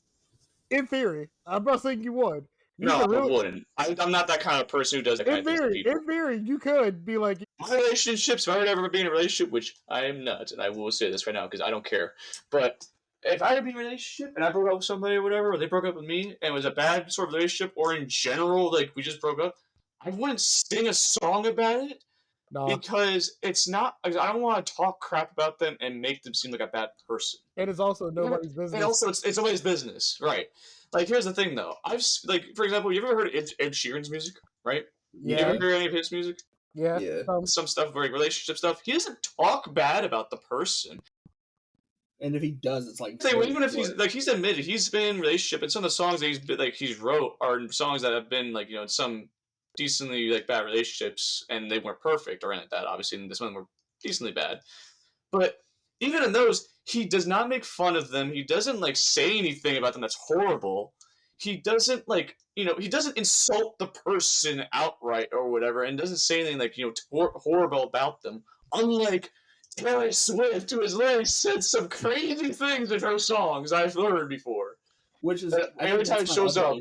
in theory, I'm not saying you would. I wouldn't. I'm not that kind of person who does that kind of thing to people. In theory, you could be like... My relationships, if I were to ever be in a relationship, which I am not, and I will say this right now because I don't care, but... if I had been in a relationship and I broke up with somebody or whatever, or they broke up with me and it was a bad sort of relationship, or in general, like we just broke up, I wouldn't sing a song about it because it's not. I don't want to talk crap about them and make them seem like a bad person. And it's also nobody's business. And also, it's nobody's business, right? Like, here's the thing, though. For example, you ever heard of Ed Sheeran's music, right? Yeah. You ever heard any of his music? Yeah. Some stuff, like relationship stuff. He doesn't talk bad about the person. And if he does, it's like even if he's admitted he's been in a relationship, and some of the songs that he's wrote are songs that have been like in some decently like bad relationships, and they weren't perfect or anything like that. Obviously, and this one were decently bad, but even in those, he does not make fun of them. He doesn't like say anything about them that's horrible. He doesn't he doesn't insult the person outright or whatever, and doesn't say anything like horrible about them. Unlike Taylor Swift, who has literally said some crazy things in her songs I've learned before. Which is every time it shows up.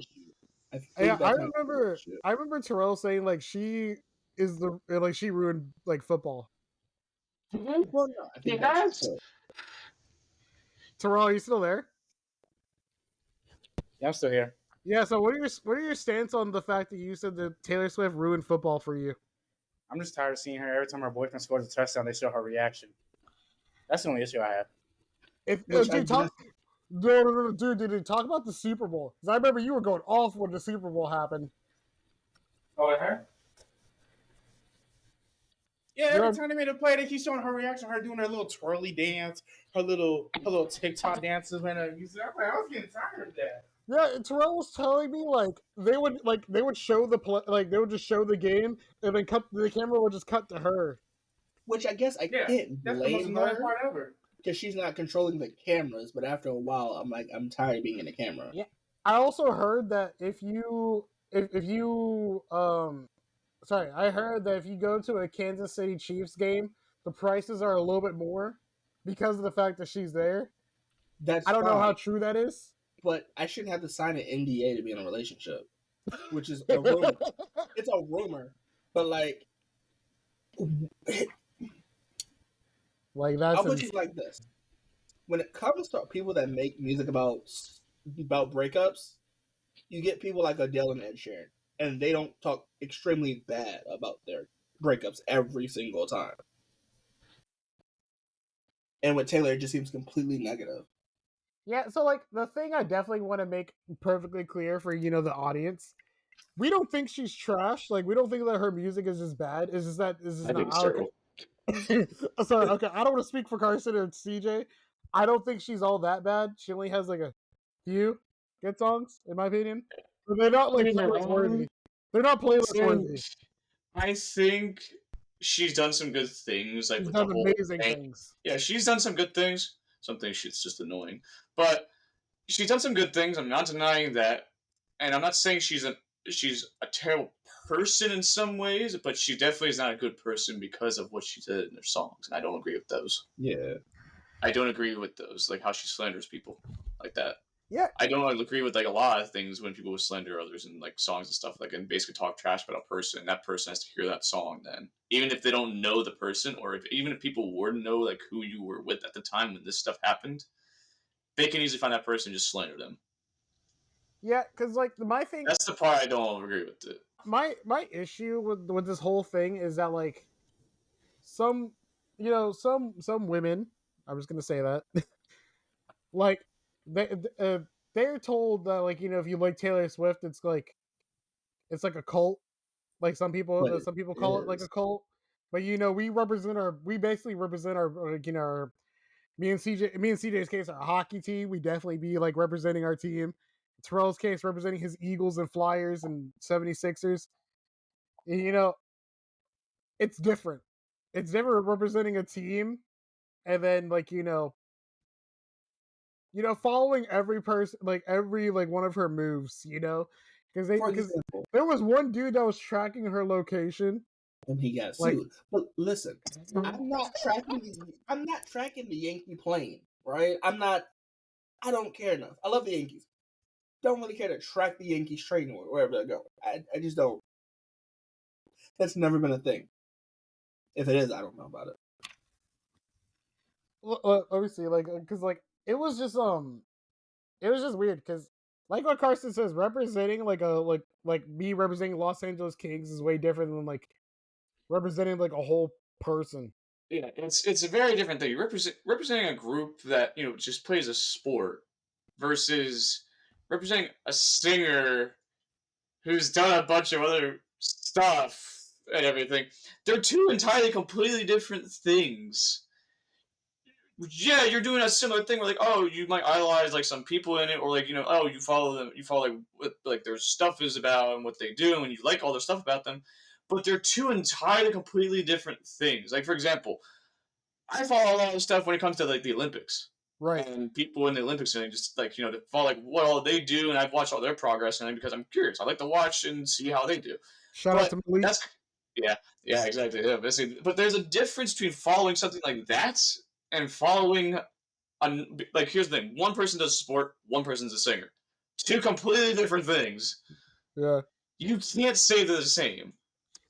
I remember Terrell saying like she ruined like football. Well, no, I think that's Terrell, are you still there? Yeah, I'm still here. Yeah. So what are your stance on the fact that you said that Taylor Swift ruined football for you? I'm just tired of seeing her. Every time her boyfriend scores a touchdown, they show her reaction. That's the only issue I have. Dude, talk about the Super Bowl. Because I remember you were going off when the Super Bowl happened. Oh, at her? Yeah, every time they made a play, they keep showing her reaction, her doing her little twirly dance, her little TikTok dances when her music. I was getting tired of that. Yeah, Terrell was telling me they would show the play, they would just show the game and then the camera would just cut to her. Which I guess I can't blame her part ever because she's not controlling the cameras. But after a while, I'm tired of being in the camera. Yeah, I also heard that I heard that if you go to a Kansas City Chiefs game, the prices are a little bit more because of the fact that she's there. I don't know how true that is. but I shouldn't have to sign an NDA to be in a relationship, which is a rumor. It's a rumor, but like, Like I'll that's put you like this: when it comes to people that make music about breakups, you get people like Adele and Ed Sheeran, and they don't talk extremely bad about their breakups every single time. And with Taylor, it just seems completely negative. Yeah, so like the thing I definitely want to make perfectly clear for the audience, we don't think she's trash. Like we don't think that her music is just bad. It's just that it's just I think not it's terrible. Sorry, okay. I don't want to speak for Carson or CJ. I don't think she's all that bad. She only has like a few good songs, in my opinion. But they're not like playlist worthy. They're not playlist worthy. I think she's done some good things, like She's with the done whole amazing thing. things. Yeah, she's done some good things. Some things she's just annoying, but she's done some good things. I'm not denying that, and I'm not saying she's a terrible person in some ways, but she definitely is not a good person because of what she did in her songs, and I don't agree with those. Yeah. I don't agree with those, like how she slanders people like that. Yeah. I don't agree with like a lot of things when people slander others in like songs and stuff, like and basically talk trash about a person. That person has to hear that song then, even if they don't know the person, or even if people were to know like who you were with at the time when this stuff happened, they can easily find that person and just slander them. Yeah, because like my thing, That's the part I don't agree with. It. my issue with this whole thing is that like some some women, I'm just gonna say that, like they they're told that like if you like Taylor Swift, it's like a cult. Like some people call it like a cult. But we basically represent our like, our me and CJ's case, our hockey team. We definitely be like representing our team. Terrell's case representing his Eagles and Flyers and 76ers. And, it's different. It's different representing a team and then like following every person, like every like one of her moves, because there was one dude that was tracking her location, and he got like, sued. But listen, I'm not tracking the Yankee plane, right? I don't care enough. I love the Yankees. Don't really care to track the Yankees train or wherever they're going. I just don't. That's never been a thing. If it is, I don't know about it. let me see, like, because like it was just weird because like what Carson says, representing like me representing Los Angeles Kings is way different than like representing like a whole person. Yeah, it's a very different thing. You're representing a group that just plays a sport versus representing a singer who's done a bunch of other stuff and everything. They're two entirely completely different things. Yeah, you're doing a similar thing where like, oh, you might idolize like some people in it, or like oh, you follow them, you follow like what like their stuff is about and what they do, and you like all their stuff about them. But they're two entirely completely different things. Like for example, I follow a lot of stuff when it comes to like the Olympics. Right. And people in the Olympics and just like to follow like what all they do, and I've watched all their progress and because I'm curious. I like to watch and see how they do. Shout out to Malik. That's yeah, exactly. Yeah, but there's a difference between following something like that and following like here's the thing: one person does sport, one person's a singer. Two completely different things. Yeah. You can't say they're the same.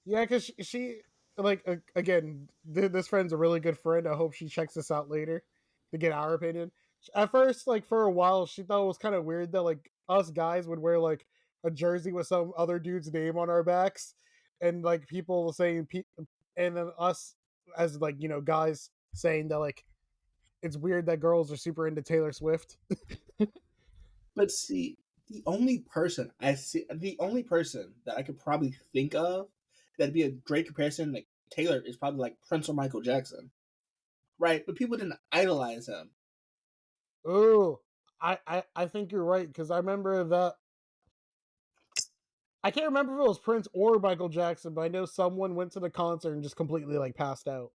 Yeah, because she like again, this friend's a really good friend. I hope she checks this out later to get our opinion. At first, like for a while, she thought it was kind of weird that like us guys would wear like a jersey with some other dude's name on our backs, and like people saying, and then us as like guys saying that like it's weird that girls are super into Taylor Swift. But see, the only person that I could probably think of that'd be a great comparison, like Taylor, is probably like Prince or Michael Jackson, right? But people didn't idolize him. Oh, I think you're right because I remember that. I can't remember if it was Prince or Michael Jackson, but I know someone went to the concert and just completely like passed out.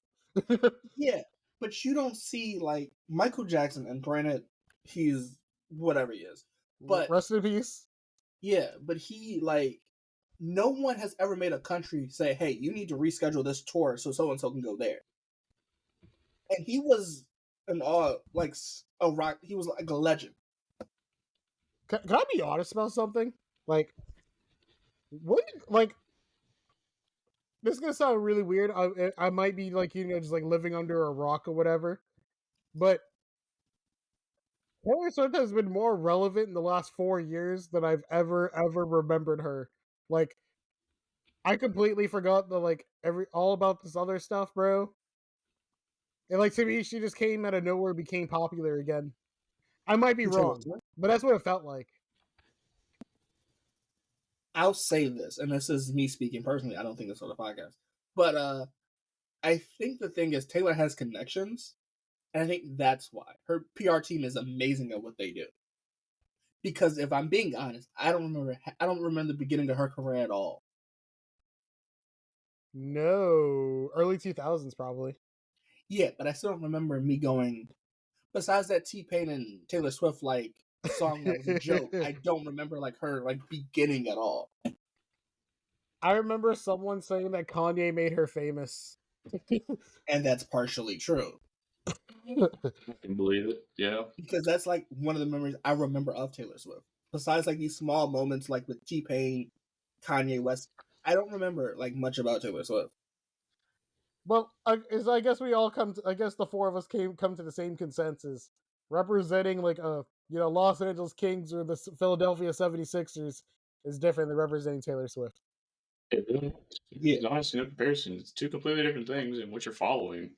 Yeah, but you don't see like Michael Jackson, and granted, he's whatever he is, but rest in peace. Yeah, but he like no one has ever made a country say, "Hey, you need to reschedule this tour so and so can go there." And he was like a rock. He was like a legend. Can I be honest about something? Like, what? Like, this is gonna sound really weird. I might be like, just like living under a rock or whatever. But Taylor Swift has been more relevant in the last 4 years than I've ever remembered her. Like, I completely forgot the like all about this other stuff, bro. And like to me, she just came out of nowhere, became popular again. I might be wrong, but that's what it felt like. I'll say this, and this is me speaking personally. I don't think this on the podcast, but I think the thing is Taylor has connections, and I think that's why her PR team is amazing at what they do. Because if I'm being honest, I don't remember the beginning of her career at all. No, early 2000s probably. Yeah, but I still don't remember me going. Besides that T-Pain and Taylor Swift like song that was a joke, I don't remember like her like beginning at all. I remember someone saying that Kanye made her famous. And that's partially true. I can believe it. Yeah. Because that's like one of the memories I remember of Taylor Swift. Besides like these small moments like with T-Pain, Kanye West, I don't remember like much about Taylor Swift. Well, I guess we all I guess the four of us come to the same consensus. Representing like Los Angeles Kings or the Philadelphia 76ers is different than representing Taylor Swift. Yeah. Honestly, no comparison. It's two completely different things in what you're following.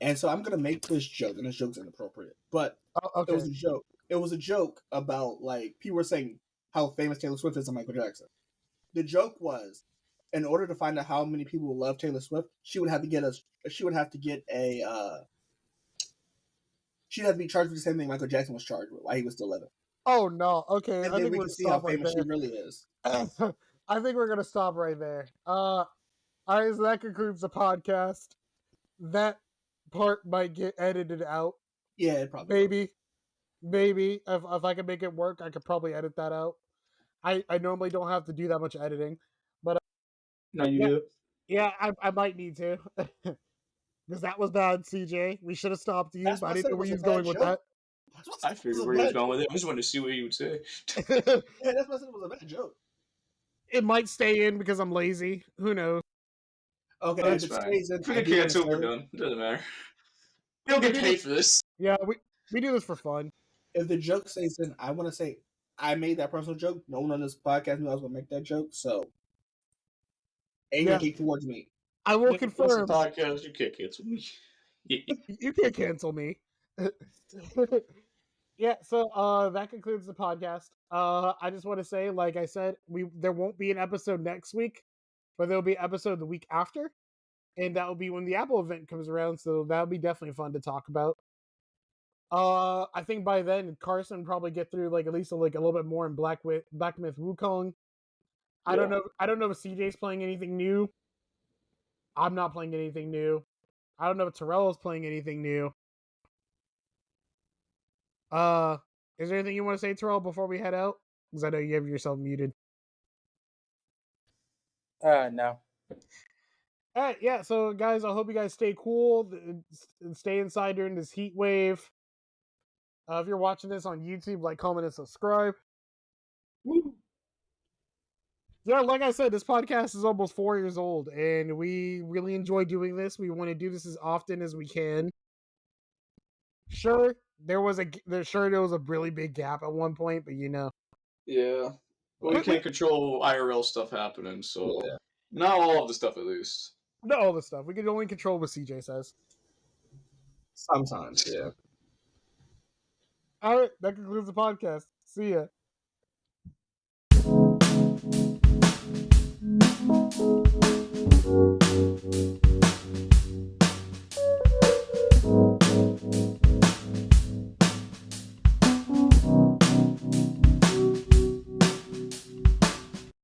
And so I'm gonna make this joke, and this joke's inappropriate, but okay. It was a joke. It was a joke about like people were saying how famous Taylor Swift is to Michael Jackson. The joke was, in order to find out how many people love Taylor Swift, she'd have to be charged with the same thing Michael Jackson was charged with while he was still living. Oh no, okay. And then we can see how famous she really is. I think we're gonna stop right there. All right, so that concludes the podcast. That part might get edited out. Yeah, it probably maybe if I can make it work, I could probably edit that out. I normally don't have to do that much editing, but no, you do. Yeah, I might need to. Because that was bad, CJ. We should have stopped you, but I didn't know where you was going with that. I figured where he was going with it. I just wanted to see what he would say. Yeah, that's why I said it was a bad joke. It might stay in because I'm lazy. Who knows? Okay, that's fine. Stays in, we can cancel. We're done. It doesn't matter. We don't get paid for this. Yeah, we do this for fun. If the joke stays in, I want to say I made that personal joke. No one on this podcast knew I was going to make that joke, so aim your hate towards me. I will confirm. The podcast, you can't cancel me. You can't cancel me. Yeah, so that concludes the podcast. I just want to say, like I said, there won't be an episode next week, but there'll be an episode the week after, and that will be when the Apple event comes around. So that'll be definitely fun to talk about. I think by then Carson will probably get through like at least like a little bit more in Black Myth Wukong. I don't know if CJ's playing anything new. I'm not playing anything new. I don't know if Terrell is playing anything new. Is there anything you want to say, Terrell, before we head out? Because I know you have yourself muted. No. All right, yeah. So, guys, I hope you guys stay cool and stay inside during this heat wave. If you're watching this on YouTube, like, comment, and subscribe. Woo. Yeah, like I said, this podcast is almost 4 years old, and we really enjoy doing this. We want to do this as often as we can. Sure, there was a really big gap at one point, but Yeah, but we can't control IRL stuff happening, so not all of the stuff at least. Not all the stuff. We can only control what CJ says. Sometimes, yeah. All right, that concludes the podcast. See ya.